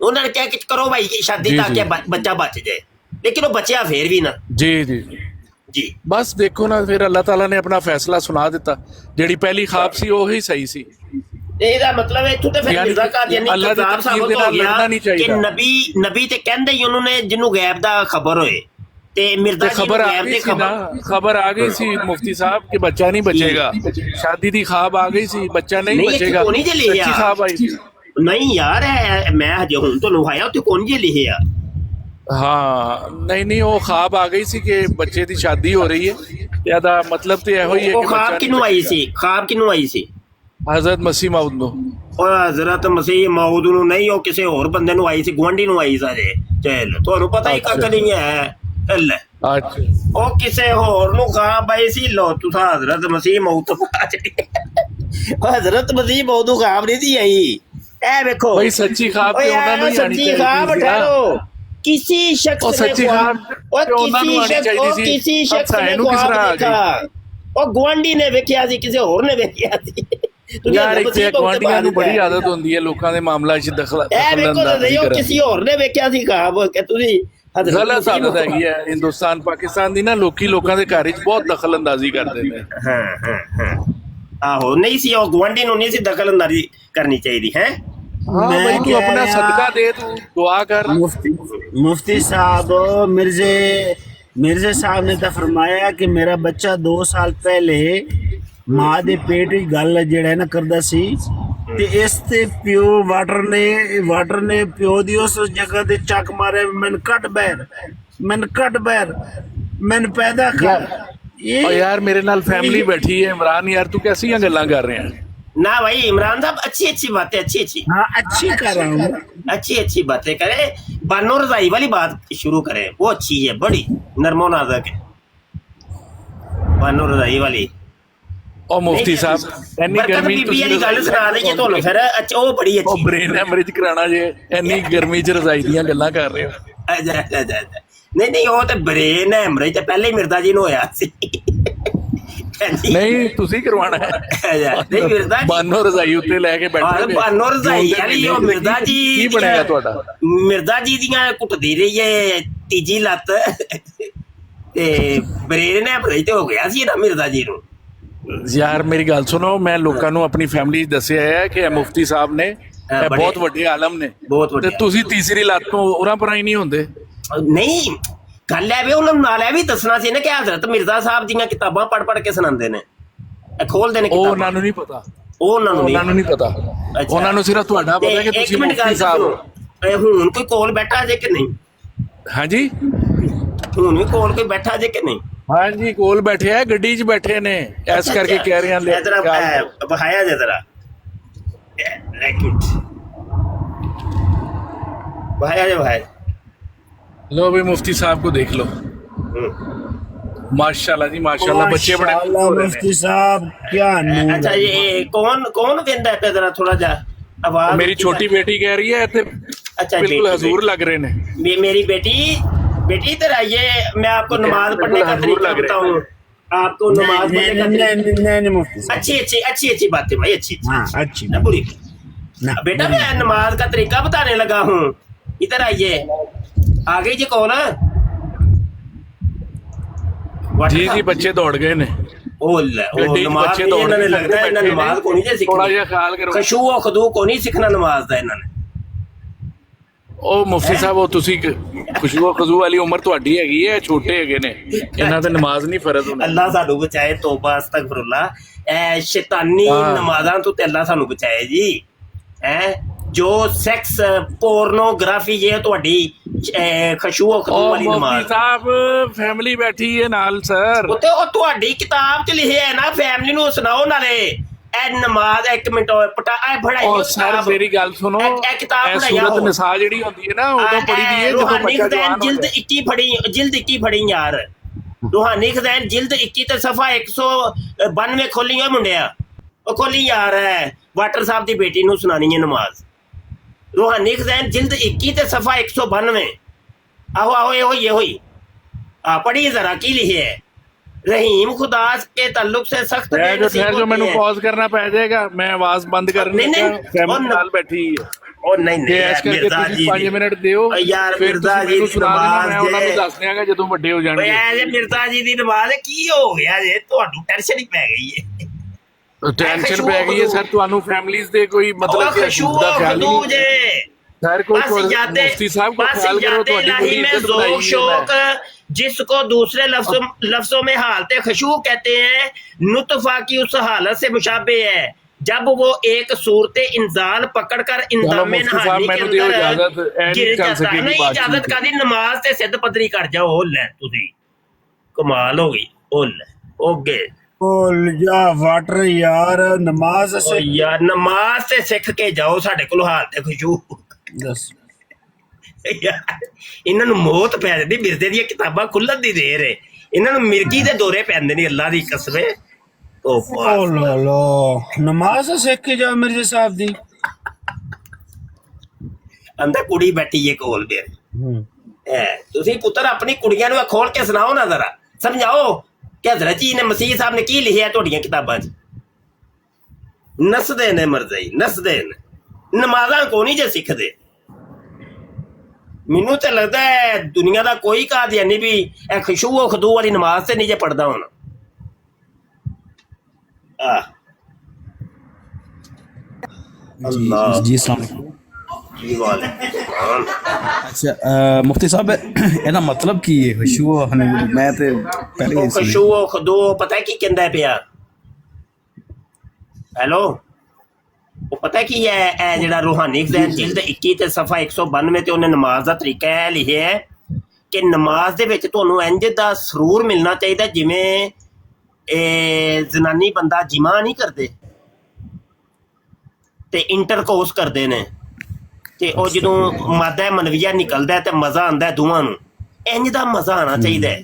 ਉਹਨਾਂ ਨੇ ਕਿਹਾ ਕਿ ਕਰੋ ਭਾਈ ਸ਼ਾਦੀ ਤਾਂ ਕਿ ਬੱਚਾ ਬਚ ਜਾਏ, लेकिन वो बचिया फिर भी ना। जी जी जी बस देखो ना, फिर अल्लाह ताला ने अपना फैसला सुना दिता। जेड़ी पहली ख्वाब सी वही सही सी। ਇਹਦਾ ਮਤਲਬ ਇੱਥੋਂ ਤੇ ਫਿਰ ਮਿਰਜ਼ਾ ਕਾਦੀਆਨੀ ਕਿਤਾਬ ਸਾਬਤ ਹੋ ਗਿਆ ਕਿ ਨਬੀ ਤੇ ਕਹਿੰਦੇ ਹੀ ਉਹਨੂੰ ਨੇ ਜਿਹਨੂੰ ਗੈਬ ਦਾ ਖਬਰ ਹੋਏ, ਤੇ ਮਿਰਜ਼ਾ ਜੀ ਨੂੰ ਗੈਬ ਦੀ खबर आ गई सी मुफ्ती साहब कि बच्चा नहीं बचेगा। शादी दी ख्वाब आ गई सी, बच्चा नहीं बचेगा। सच्ची ख्वाब आई सी। नहीं यार मैं हजे हुण तो लुहाया उत्थे कौन जे लिखिया। हाँ नहीं वो ख्वाब आ गई सी कि बच्चे की शादी हो रही है। यादा मतलब तो यही है कि ख्वाब किनू आई सी, ख्वाब किनू आई सी? हजरत मसीह मौद नु। हजरत मसीह मौद नु नहीं, वो किसी होर बंदे नु आई सी, गुआंढी नु आई सारे। चल ਤੁਹਾਨੂੰ ਪਤਾ ਹੀ ਕੱਖ ਨਹੀਂ ਹੈ। ਅੱਛਾ ਉਹ ਕਿਸੇ ਹੋਰ ਨੂੰ ਕਹਾ ਬਈ ਸੀ ਲੋ ਤੁਸੀਂ ਹਜ਼ਰਤ ਮਸੀਹ ਮੌਤ ਬਾਜ ਹਜ਼ਰਤ ਮਸੀਹ ਮੌਤ ਨੂੰ ਖਾਬ ਨਹੀਂ ਸੀ ਆਈ ਇਹ ਵੇਖੋ ਬਈ ਸੱਚੀ ਖਾਬ ਤੇ ਓਏ ਉਹਨਾਂ ਨੂੰ ਹੀ ਆਣੀ ਸੱਚੀ ਖਾਬ ਚਾਹੀਦੀ ਸੀ ਨਾ। ਠਹਿਰੋ ਕਿसी ਉਹ शख्स ने ਸੱਚੀ ਖਾਬ और ਤੇ ਉਹਨਾਂ ਨੂੰ ਆਣੀ ਚਾਹੀਦੀ ਸੀ। किसी शख्स ਅੱਛਾ, ने ਇਹਨੂੰ ਕਿਸ ਤਰ੍ਹਾਂ ਆ देखा ਉਹ ਗਵਾਂਢੀ ਨੇ ਵੇਖਿਆ ਸੀ ਕਿਸੇ ਹੋਰ ਨੇ ਵੇਖਿਆ ਸੀ ਤੁਸੀਂ ਯਾਰ ਹਜ਼ਰਤ ਇੱਥੇ ਮਸੀਹ ਮੌਤ ਗੁਆਂਢੀਆਂ ਨੂੰ ਬਾਜ ਬੜੀ ਹੈ। ਆਦਤ ਹੁੰਦੀ ਹੈ ਲੋਕਾਂ ਦੇ ਮਾਮਲਾ 'ਚ ਇਹ ਵੇਖੋ ਦਖਲਅੰਦਾਜ਼ੀ ਉਹ ਕਰਨ ਕਿਸੇ ਹੋਰ ਨੇ ਵੇਖਿਆ ਸੀ ਖਾਬ ਕਿ ਤੁਸੀਂ ਹਜ਼ਰਤ ਗਲਤ ਮਸੀਹ ਆਦਤ ਹੈਗੀ ਹੈ ਹਿੰਦੁਸਤਾਨ ਪਾਕਿਸਤਾਨ ਦੀ ਨਾ ਲੋਕਾਂ ਦੇ ਘਰ 'ਚ ਬਹੁਤ ਦਖਲਅੰਦਾਜ਼ੀ ਕਰਦੇ ਨੇ। ਹਾਂ ਆਹੋ ਨਹੀਂ ਸੀ ਉਹ ਗਵਾਂਢੀ ਨੂੰ ਨਹੀਂ ਸੀ ਦਖਲਅੰਦਾਜ਼ੀ ਕਰਨੀ ਚਾਹੀਦੀ ਹੈ ਹਾਂ मैं ਬਈ ਤੂੰ कह ਆਪਣਾ रहा- ਸਦਕਾ ਦੇ ਤੂੰ ਦੁਆ ਕਰ मुफ्ती साहब मिर्जे साहब ने तो फरमाया कि मेरा बच्चा 2 साल पहले मां दे पेट च गल जेड़ा है ना करदा सी ते इस ते प्यो वाटर ने प्यो दी उस जगह ते चक मारे मैन कट बैर मैन पैदा कर ये और यार मेरे नाल फैमिली बैठी है इमरान यार तू कैसी गल्लां कर रहे हैं ना भाई इमरान साहब अच्छी बातें अच्छी हाँ अच्छी कर रहा हूँ अच्छी बातें करे बानो रजाई वाली बात शुरू करें वो अच्छी है बड़ी नरमो नाजक है बानो रजाई वाली और मुफ्ती साहब एनी बरकत गर्मी बीबी वाली गल सुना दईए ਤੁਹਾਨੂੰ ਫਿਰ ਅੱਛਾ ਉਹ ਬੜੀ ਉਹ ਅੱਛੀ ਬ੍ਰੇਨ ਹੈਮਰੇਜ ਕਰਾਣਾ ਜੇ ਇੰਨੀ ਗਰਮੀ 'ਚ ਰਜ਼ਾਈ ਦੀਆਂ ਗੱਲਾਂ ਕਰ ਰਹੇ ਹੋ ਅੱਛਾ। ਨਹੀਂ ਉਹ ਤੇ ਬ੍ਰੇਨ ਹੈਮਰੇਜ ਤੇ ਪਹਿਲੇ ਹੀ ਮਿਰਜ਼ਾ ਜੀ ਨੂੰ ਹੋਇਆ ਸੀ ਨਹੀਂ ਤੁਸੀਂ ਕਰਵਾਣਾ ਹੈ ਨਹੀਂ ਮਿਰਜ਼ਾ ਜੀ ਬਾਨੋ ਰਜ਼ਾਈ ਉੱਤੇ ਲੈ ਕੇ ਬੈਠੇ ਨੇ ਬਾਨੋ ਰਜ਼ਾਈ ਵਾਲੀ ਉਹ ਮਿਰਜ਼ਾ ਜੀ ਕੀ ਬਣੇਗਾ ਤੁਹਾਡਾ ਮਿਰਜ਼ਾ ਜੀ ਦੀਆਂ ਕੁੱਟਦੀ ਰਹੀ ਹੈ ਤੀਜੀ ਲੱਤ ਤੇ ਬ੍ਰੇਨ ਹੈਮਰੇਜ ਤੇ ਹੋ ਗਿਆ ਸੀ ਨਾ ਮਿਰਜ਼ਾ ਜੀ ਨੂੰ ਯਾਰ ਮੇਰੀ ਗੱਲ ਸੁਣੋ ਮੈਂ ਲੋਕਾਂ ਨੂੰ ਆਪਣੀ ਫੈਮਿਲੀ 'ਚ ਦੱਸਿਆ ਹੈ ਕਿ ਇਹ ਮੁਫਤੀ ਸਾਹਿਬ ਨੇ ਇਹ ਬੜੇ- ਬਹੁਤ ਵੱਡੇ ਆਲਮ ਨੇ ਬਹੁਤ ਵੱਡੇ ਤੇ ਤੁਸੀਂ ਤੀਸਰੀ ਲੱਤ ਤੋਂ ਉਰਾਂ ਪਰਾਂ ਹੀ ਨਹੀਂ ਹੁੰਦੇ ਨਹੀਂ ਗੱਲ ਹੈ ਵੀ ਉਹਨਾਂ ਨੂੰ ਨਾਲ ਇਹ ਵੀ ਦੱਸਣਾ ਸੀ ਨਾ ਕਿ ਹਜ਼ਰਤ ਮਿਰਜ਼ਾ ਸਾਹਿਬ ਦੀਆਂ ਕਿਤਾਬਾਂ ਪੜ੍ਹ ਕੇ ਸੁਣਾਉਂਦੇ ਨੇ ਇਹ ਖੋਲਦੇ ਨੇ ਉਹ ਕਿਤਾਬਾਂ ਉਹਨਾਂ ਨੂੰ ਨਹੀਂ ਪਤਾ ਉਹ ਉਹਨਾਂ ਨੂੰ ਉਹਨਾਂ ਨੂੰ ਨਹੀਂ ਪਤਾ ਅੱਛਾ। ਉਹਨਾਂ ਨੂੰ ਸਿਰਫ ਤੁਹਾਡਾ ਪਤਾ ਕਿ ਤੇ ਤੁਸੀਂ ਇੱਕ ਮਿੰਟ ਗੱਲ ਮੁਫਤੀ ਸਾਹਿਬ ਹੋ ਸੁਣੋ ਇਹ ਹੁਣ ਕੋਈ ਕੋਲ ਬੈਠਾ ਜੇ ਕਿ ਨਹੀਂ ਹਾਂਜੀ ਹੁਣ ਵੀ ਕੋਲ ਕੋਈ ਬੈਠਾ ਜੇ ਕਿ ਨਹੀਂ ਹਾਂਜੀ ਕੋਲ ਬੈਠੇ ਆ ਗੱਡੀ 'ਚ ਬੈਠੇ ਨੇ ਇਸ ਕਰਕੇ ਕਹਿ ਰਹੇ ਹਾਂ ਜਰਾ ਬਹਾਇਆ ਜੇ ਜਰਾ ਬਹਾਇਆ ਜੇ ਬਹਾਇਆ लो भाई मुफ्ती साहब को देख लो माशाल्लाह जी माशाल्लाह बच्चे बड़े माशाल्लाह, हो रहे मुफ्ती साहब क्या नूर अच्छा है। ये कौन वेंदा है जरा थोड़ा जा आवाज हैं। मेरी छोटी बेटी कह रही है इतने अच्छा बिल्कुल बेटी, हजूर लग रहे ने मेरी बेटी इधर आइए मैं आपको नमाज पढ़ने का हजूर तरीका लग रहे बताऊं आपको नमाज पढ़ने का तरीका नहीं मुफ्ती साहब अच्छी बात है भाई अच्छी हाँ अच्छी ना बुरी ना बेटा मैं नमाज का तरीका बताने लगा हूँ इधर आइए आ गई जी कौन जी जी बच्चे दौड़ गए ने गड्डी च नमाज बच्चे नहीं, दौड़ इन्होंने के लगता है इन्होंने नमाज को नहीं जे थोड़ा सीखनी जिहा ख्याल करो खशू और खदू को नहीं सीखना नमाज ਦਾ ਇਹਨਾਂ ਨੇ ਉਹ ਮੁਫਤੀ ਸਾਹਿਬ ਉਹ ਤੁਸੀਂ ਖੁਸ਼ਬੂ ਖਜ਼ੂ ਵਾਲੀ ਉਮਰ ਤੁਹਾਡੀ ਹੈਗੀ ਹੈ ਛੋਟੇ ਹੈਗੇ ਨੇ ਇਹਨਾਂ ਤੇ ਨਮਾਜ਼ ਨਹੀਂ ਫਰਜ਼ ਹੁੰਦੀ ਅੱਲਾਹ ਸਾਨੂੰ ਬਚਾਏ ਤੋਬਾ ਅਸਤਗਫਰੁੱਲਾ ਐ ਸ਼ੈਤਾਨੀ ਹਾਂ। ਨਮਾਜ਼ਾਂ ਤੋਂ ਤੇ ਅੱਲਾਹ ਸਾਨੂੰ ਬਚਾਏ ਜੀ ਹੈ ਜੋ ਸੈਕਸ ਪੋਰਨੋਗ੍ਰਾਫੀ ਇਹ ਤੁਹਾਡੀ ਖਸ਼ੂ ਔ ਖਦੂ ਉਹ ਵਾਲੀ ਮੁਫਤੀ ਨਮਾਜ਼ ਸਾਹਿਬ ਫੈਮਿਲੀ ਬੈਠੀ ਹੈ ਨਾਲ ਸਰ ਉੱਤੇ ਉਹ ਤੁਹਾਡੀ ਕਿਤਾਬ 'ਚ ਲਿਖਿਆ ਹੈ ਨਾ ਫੈਮਿਲੀ ਨੂੰ ਸੁਣਾਓ ਨਾਲੇ ਇਹ ਨਮਾਜ਼ ਇੱਕ ਮਿੰਟ ਪਟਾ ਇਹ ਪੜਾਈ ਉਹ ਸਰ ਮੇਰੀ ਗੱਲ ਸੁਣੋ ਇਹ ਕਿਤਾਬ ਇਹ ਪੜਾਇਆ ਸੂਰਤ ਨਿਸਾ ਜਿਹੜੀ ਹੁੰਦੀ ਹੈ ਨਾ ਉਦੋਂ ਪੜੀ ਦੀ ਹੈ ਜਦੋਂ ਰੂਹਾਨੀ ਬੱਚਾ ਖਜ਼ਾਨ ਜਵਾਨ ਜਿਲਦ 21 ਫੜੀ ਜਿਲਦ 21 ਫੜੀ ਯਾਰ ਰੂਹਾਨੀ ਖਜ਼ਾਨ ਜਿਲਦ 21 ਤੇ ਸਫਾ 192 ਖੋਲੀ ਹੋਈ ਮੁੰਡਿਆ ਉਹ ਖੋਲੀ ਯਾਰ ਹੈ ਵਾਟਰ ਸਾਹਿਬ ਦੀ ਬੇਟੀ ਨੂੰ ਸੁਣਾਣੀ ਹੈ ਨਮਾਜ਼ ਰੂਹਾਨੀ ਖਜ਼ਾਨ ਜਿਲਦ 21 ਤੇ ਸਫਾ 192 ਆਹੋ ਇਹੋ ਹੀ ਆ ਪੜੀ ਜ਼ਰਾ ਕੀ ਲਿਖਿਆ ਹੈ रहीम खुदा के ताल्लुक से सख्त ठहर जो मैंने पॉज करना पै जाएगा मैं आवाज बंद करने नहीं, का फैमिली नाल बैठी है ਉਹ ਨਹੀਂ ਤੇ ਇਸ ਕਰਕੇ ਤੁਸੀਂ 5 ਮਿੰਟ ਦਿਓ ਯਾਰ ਫਿਰ ਮਿਰਜ਼ਾ ਤੁਸੀਂ ਜੀ ਮੈਨੂੰ ਦੀ ਸੁਣਾ ਦੇਣਾ ਮੈਂ ਨਮਾਜ਼ ਉਹਨਾਂ ਨੂੰ ਦੱਸ ਦਿਆਂਗਾ ਜਦੋਂ ਵੱਡੇ ਹੋ ਓਏ ਜਾਣਗੇ ਐ ਜੇ ਮਿਰਜ਼ਾ ਜੀ ਦੀ ਨਮਾਜ਼ ਕੀ ਹੋ ਗਿਆ ਜੇ ਤੁਹਾਨੂੰ ਟੈਨਸ਼ਨ ਹੀ ਪੈ ਗਈ ਹੈ ਟੈਨਸ਼ਨ ਪੈ ਗਈ ਹੈ ਸਰ ਤੁਹਾਨੂੰ ਫੈਮਿਲੀਜ਼ ਦੇ ਕੋਈ ਮਤਲਬ ਕਿ ਖਸ਼ੂ ਦਾ ਖਿਆਲ ਹੀ ਖਦੂ ਨਹੀਂ ਜੇ सर कोई बस जाते मुफ्ती साहब को बस ख्याल करो जाते तो इलाही में ज़ौक़ शौक़ जिसको दूसरे लफ्जों में हालत खशू कहते हैं नुतफा की उस हालत से मुशाबे है जब वो एक सूरत इंजाल पकड़कर इंजाम नहानी के अंदर गिर जाता है नहीं इजाजत का दी नमाज ते सिद्ध पदरी कर जाओ ले तुसी कमाल हो गई ओ ले ओगे बोल जा वाटर यार नमाज ओ से यार नमाज ते सीख के जाओ साडे कोल हाल ते खशू दस ਇਹਨਾਂ ਨੂੰ ਮੌਤ ਪੈ ਜਾਂਦੀ, ਮਿਰਜ਼ੇ ਦੀਆਂ ਕਿਤਾਬਾਂ ਖੁੱਲਣ ਦੀ ਦੇਰ ਹੈ, ਇਹਨਾਂ ਨੂੰ ਮਿਰਗੀ ਦੇ ਦੌਰੇ ਪੈਂਦੇ ਨੇ, ਅੱਲਾ ਦੀ ਕਸਮ। ਉਹ ਓ ਲਾ ਲਾ, ਨਮਾਜ਼ ਸਿੱਖ ਕੇ ਜਾ ਮਿਰਜ਼ੇ ਸਾਹਿਬ ਦੀ। ਅੰਦਰ ਕੁੜੀ ਬੈਠੀ ਹੈ ਕੋਲ ਮੇਰੇ। ਤੁਸੀਂ ਪੁੱਤਰ ਆਪਣੀ ਕੁੜੀਆਂ ਨੂੰ ਖੋਲ ਕੇ ਸੁਣਾਓ ਨਾ, ਜ਼ਰਾ ਸਮਝਾਓ ਕਿ ਹਜ਼ਰਤ ਜੀ ਨੇ, ਮਸੀਹ ਸਾਹਿਬ ਨੇ ਕੀ ਲਿਖਿਆ ਤੁਹਾਡੀਆਂ ਕਿਤਾਬਾਂ 'ਚ। ਨੱਸਦੇ ਨੇ ਮਰਜ਼ਈ, ਨੱਸਦੇ ਨੇ, ਨਮਾਜ਼ਾਂ ਕੋ ਨਹੀਂ ਜੇ ਸਿੱਖਦੇ। ਮੈਨੂੰ ਤਾਂ ਲੱਗਦਾ ਹੈ ਦੁਨੀਆ ਦਾ ਕੋਈ ਕਾਦੀਆਨੀ ਵੀ ਇਹ ਖੁਸ਼ੂ ਖਦੂ ਵਾਲੀ ਨਮਾਜ਼ ਤੇ ਨਹੀਂ ਜੇ ਪੜਦਾ ਹੁਣ। ਅੱਲਾਹ जी अस्सलाम वालेकुम। जी वालेकुम। अच्छा मुफ्ती साहब ਇਹਦਾ ਮਤਲਬ ਕੀ ਹੈ ਖੁਸ਼ੂ ਮੈਂ ਤੇ ਪਹਿਲੇ ਹੀ ਸੁਣੀ। ਖੁਸ਼ੂ ਖਦੂ ਪਤਾ ਕੀ ਕਹਿੰਦਾ ਪਿਆ? ਹੈਲੋ, ਉਹ ਪਤਾ ਕੀ ਹੈ? ਇਹ ਜਿਹੜਾ ਰੂਹਾਨੀ ਜ਼ਹਿਨ ਜਿਲਦ 21 ਤੇ ਸਫਾ 192 ਤੇ ਉਹਨੇ ਨਮਾਜ਼ ਦਾ ਤਰੀਕਾ ਇਹ ਲਿਖਿਆ ਹੈ ਕਿ ਨਮਾਜ਼ ਦੇ ਵਿੱਚ ਤੁਹਾਨੂੰ ਇੰਜ ਦਾ ਸਰੂਰ ਮਿਲਣਾ ਚਾਹੀਦਾ ਜਿਵੇਂ ਜਨਾਨੀ ਬੰਦਾ ਜਿਮਾ ਨਹੀਂ ਕਰਦੇ ਤੇ ਇੰਟਰਕੋਰਸ ਕਰਦੇ ਨੇ, ਤੇ ਉਹ ਜਦੋਂ ਮਾਦਾ ਮਨਵੀਆ ਨਿਕਲਦਾ ਤੇ ਮਜ਼ਾ ਆਉਂਦਾ ਦੋਵਾਂ ਨੂੰ, ਇੰਜ ਦਾ ਮਜ਼ਾ ਆਉਣਾ ਚਾਹੀਦਾ ਹੈ।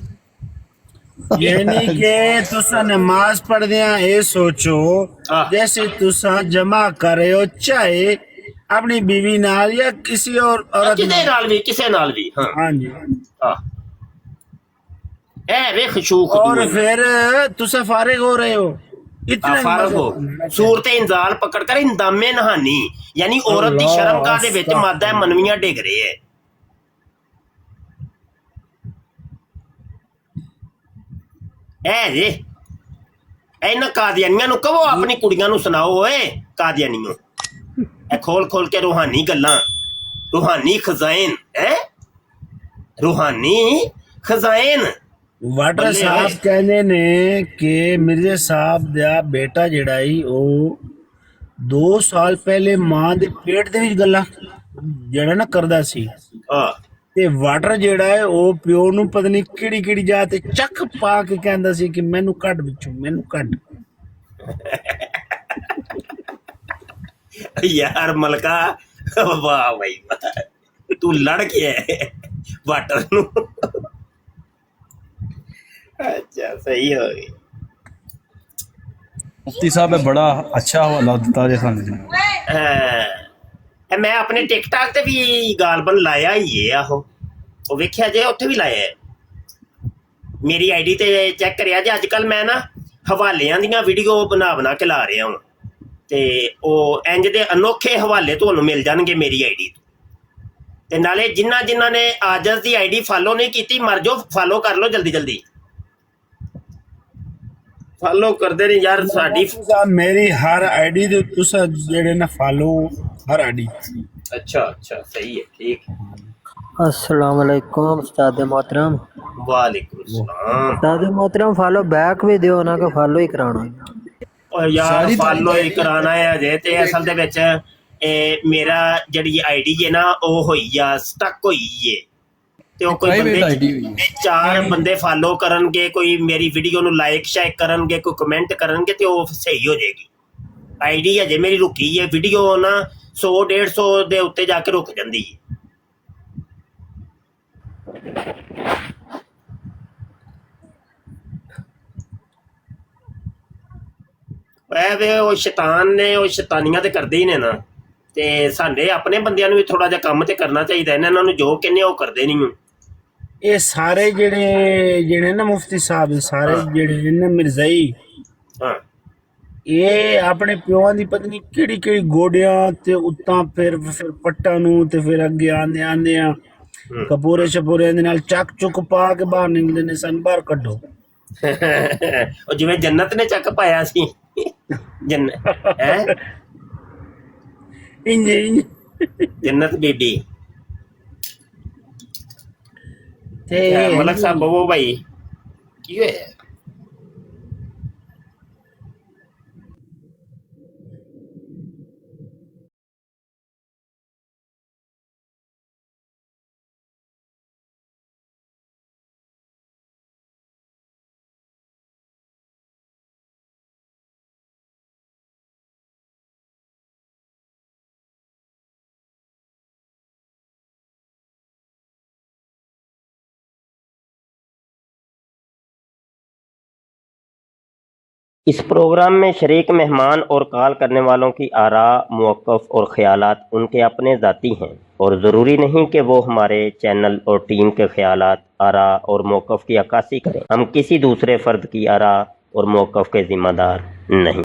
यानी कि तुसा नमाज पढ़दे ये सोचो जैसे तुसा जमा कर रहे हो चाहे अपनी बीवी नाल या किसी और औरत किसी नाल भी, किसी नाल भी। हाँ हाँ जी। ए वे खुशू और फिर तुसा फारिग हो रहे हो, इतने फारग हो, सूरत इंजाल पकड़ कर इंदामे नहानी, यानी औरत की शर्म का दे विच मादा मनवियां डिग रहे है। ਇਹਨਾਂ ਕਾਦੀਆਨੀਆਂ ਨੂੰ ਕਹੋ ਆਪਣੀ ਕੁੜੀਆਂ ਨੂੰ ਸੁਣਾਓ ਓਏ ਕਾਦੀਆਨੀਓ, ਇਹ ਖੋਲ ਖੋਲ ਕੇ ਰੂਹਾਨੀ ਗੱਲਾਂ, ਰੂਹਾਨੀ ਖਜ਼ਾਇਨ ਹੈ, ਰੂਹਾਨੀ ਖਜ਼ਾਇਨ। ਵਾਟਰ ਸਾਹਿਬ ਕਹਿੰਦੇ ਨੇ ਕਿ ਮਿਰਜ਼ੇ ਸਾਹਿਬ ਦਾ ਬੇਟਾ ਜਿਹੜਾ ਹੀ ਉਹ 2 ਸਾਲ ਪਹਿਲੇ ਮਾਂ ਦੇ ਪੇਟ ਦੇ ਵਿੱਚ ਗੱਲਾਂ ਜਿਹੜਾ ਨਾ ਕਰਦਾ ਸੀ, ਤੇ ਵਾਟਰ ਜਿਹੜਾ ਹੈ ਉਹ ਪਿਓ ਨੂੰ ਪਤਾ ਨਹੀਂ ਕਿਹੜੀ ਕਿਹੜੀ ਜਾ ਤੇ ਚੱਕ ਪਾ ਕੇ ਕਹਿੰਦਾ ਸੀ ਕਿ ਮੈਨੂੰ ਕੱਢ ਵਿੱਚੋਂ, ਮੈਨੂੰ ਕੱਢ। ਯਾਰ ਮਲਕਾ, ਵਾਹ ਭਾਈ ਵਾਹ, ਤੂੰ ਲੜ ਗਿਆ ਵਾਟਰ ਨੂੰ। ਅੱਛਾ ਸਹੀ ਹੋ ਗਈ। मुफ्ती साहब बड़ा अच्छा हवाला दिता जे सानू। ਮੈਂ ਆਪਣੇ ਟਿਕਟਾਕ ਤੇ ਵੀ ਗਾਲਬਨ ਲਾਇਆ ਹੀ ਹੈ, ਆਹੋ ਉਹ ਵੇਖਿਆ ਜੇ, ਉੱਥੇ ਵੀ ਲਾਇਆ ਹੈ। ਮੇਰੀ ਆਈਡੀ ਤੇ ਚੈੱਕ ਕਰਿਆ ਜੇ। ਅੱਜ ਕੱਲ ਮੈਂ ਨਾ ਹਵਾਲਿਆਂ ਦੀਆਂ ਵੀਡੀਓ ਬਣਾ ਕੇ ਲਾ ਰਿਹਾ ਹਾਂ, ਤੇ ਉਹ ਇੰਜ ਦੇ ਅਨੋਖੇ ਹਵਾਲੇ ਤੁਹਾਨੂੰ ਮਿਲ ਜਾਣਗੇ ਮੇਰੀ ਆਈਡੀ ਤੋਂ। ਤੇ ਨਾਲੇ ਜਿਨ੍ਹਾਂ ਨੇ ਆਜਜ਼ ਦੀ ਆਈਡੀ ਫਾਲੋ ਨਹੀਂ ਕੀਤੀ, ਮਰ ਜਾਓ, ਫਾਲੋ ਕਰ ਲਓ ਜਲਦੀ ਜਲਦੀ, ਫਾਲੋ ਕਰਦੇ ਨਹੀਂ ਯਾਰ। ਸਾਡੀ ਮੇਰੀ ਹਰ ਆਈਡੀ ਦੇ ਤੁਸੀਂ ਜਿਹੜੇ ਨਾ ਫਾਲੋ हर आईडी। अच्छा अच्छा सही है, ठीक है। अस्सलाम वालेकुम उस्ताद मोहतरम। वालेकुम सलाम। उस्ताद मोहतरम फॉलो बैक भी दियो ना, कि फॉलो ही कराना? और यार फॉलो ही कराना है अजे ते असल दे विच मेरा जड़ी आईडी है ना ਉਹ ਹੋਈ ਆ, ਸਟਕ ਹੋਈ ਏ, ਤੇ ਉਹ ਕੋਈ ਬੰਦੇ 4 ਬੰਦੇ ਫਾਲੋ ਕਰਨਗੇ, ਕੋਈ ਮੇਰੀ ਵੀਡੀਓ ਨੂੰ ਲਾਈਕ ਸ਼ੇਅਰ ਕਰਨਗੇ, ਕੋਈ ਕਮੈਂਟ ਕਰਨਗੇ, ਤੇ ਉਹ ਸਹੀ ਹੋ ਜਾਏਗੀ। ਆਈਡੀ ਅਜੇ ਮੇਰੀ ਰੁਕੀ ਹੈ, ਵੀਡੀਓ ਨਾ 100-150 ਦੇ ਉੱਤੇ ਜਾ ਕੇ ਰੁਕ ਜਾਂਦੀ ਹੈ। ਵੇ ਉਹ ਸ਼ੈਤਾਨ ਨੇ, ਉਹ ਸ਼ੈਤਾਨੀਆਂ ਤੇ ਕਰਦੇ ਹੀ ਨੇ ਨਾ, ਤੇ ਸਾਡੇ ਆਪਣੇ ਬੰਦਿਆਂ ਨੂੰ ਵੀ ਥੋੜਾ ਜਿਹਾ ਕੰਮ ਤੇ ਕਰਨਾ ਚਾਹੀਦਾ। ਇਹਨਾਂ ਨੂੰ ਜੋ ਕਹਿੰਦੇ ਉਹ ਕਰਦੇ ਨਹੀਂ। ਇਹ ਸਾਰੇ ਜਿਹੜੇ ਨਾ ਮੁਫਤੀ ਸਾਹਿਬ, ਸਾਰੇ ਜਿਹੜੇ ਨੇ ਮਿਰਜ਼ਾਈ, ਇਹ ਆਪਣੇ ਪਿਓਾਂ ਦੀ ਪਤਨੀ ਕਿਹੜੀ ਕਿਹੜੀ ਗੋਡਿਆਂ ਤੇ ਉੱਤਾਂ ਫਿਰ ਪੱਟਾਂ ਨੂੰ, ਤੇ ਫਿਰ ਅੱਗੇ ਆਂਦੇ ਆ ਕਪੂਰੇ ਸ਼ਪੂਰੇ ਦੇ ਨਾਲ ਚੱਕ ਚੁੱਕ ਪਾ ਕੇ ਬਾਹਰ ਨਿਕਲਦੇ ਨੇ, ਸਨ ਬਾਹਰ ਕੱਢੋ। ਉਹ ਜਿਵੇਂ ਜੰਨਤ ਨੇ ਚੱਕ ਪਾਇਆ ਸੀ, ਜੰਨਤ ਬੀਬੀ। ਤੇ ਮਲਕ ਸਾਹਿਬ ਬਵੋ ਭਾਈ, ਕੀ ਹੋਇਆ? اس پروگرام میں شریک مہمان اور کال کرنے والوں کی آراء، موقف اور خیالات ان کے اپنے ذاتی ہیں اور ضروری نہیں کہ وہ ہمارے چینل اور ٹیم کے خیالات، آراء اور موقف کی عکاسی کریں۔ ہم کسی دوسرے فرد کی آراء اور موقف کے ذمہ دار نہیں۔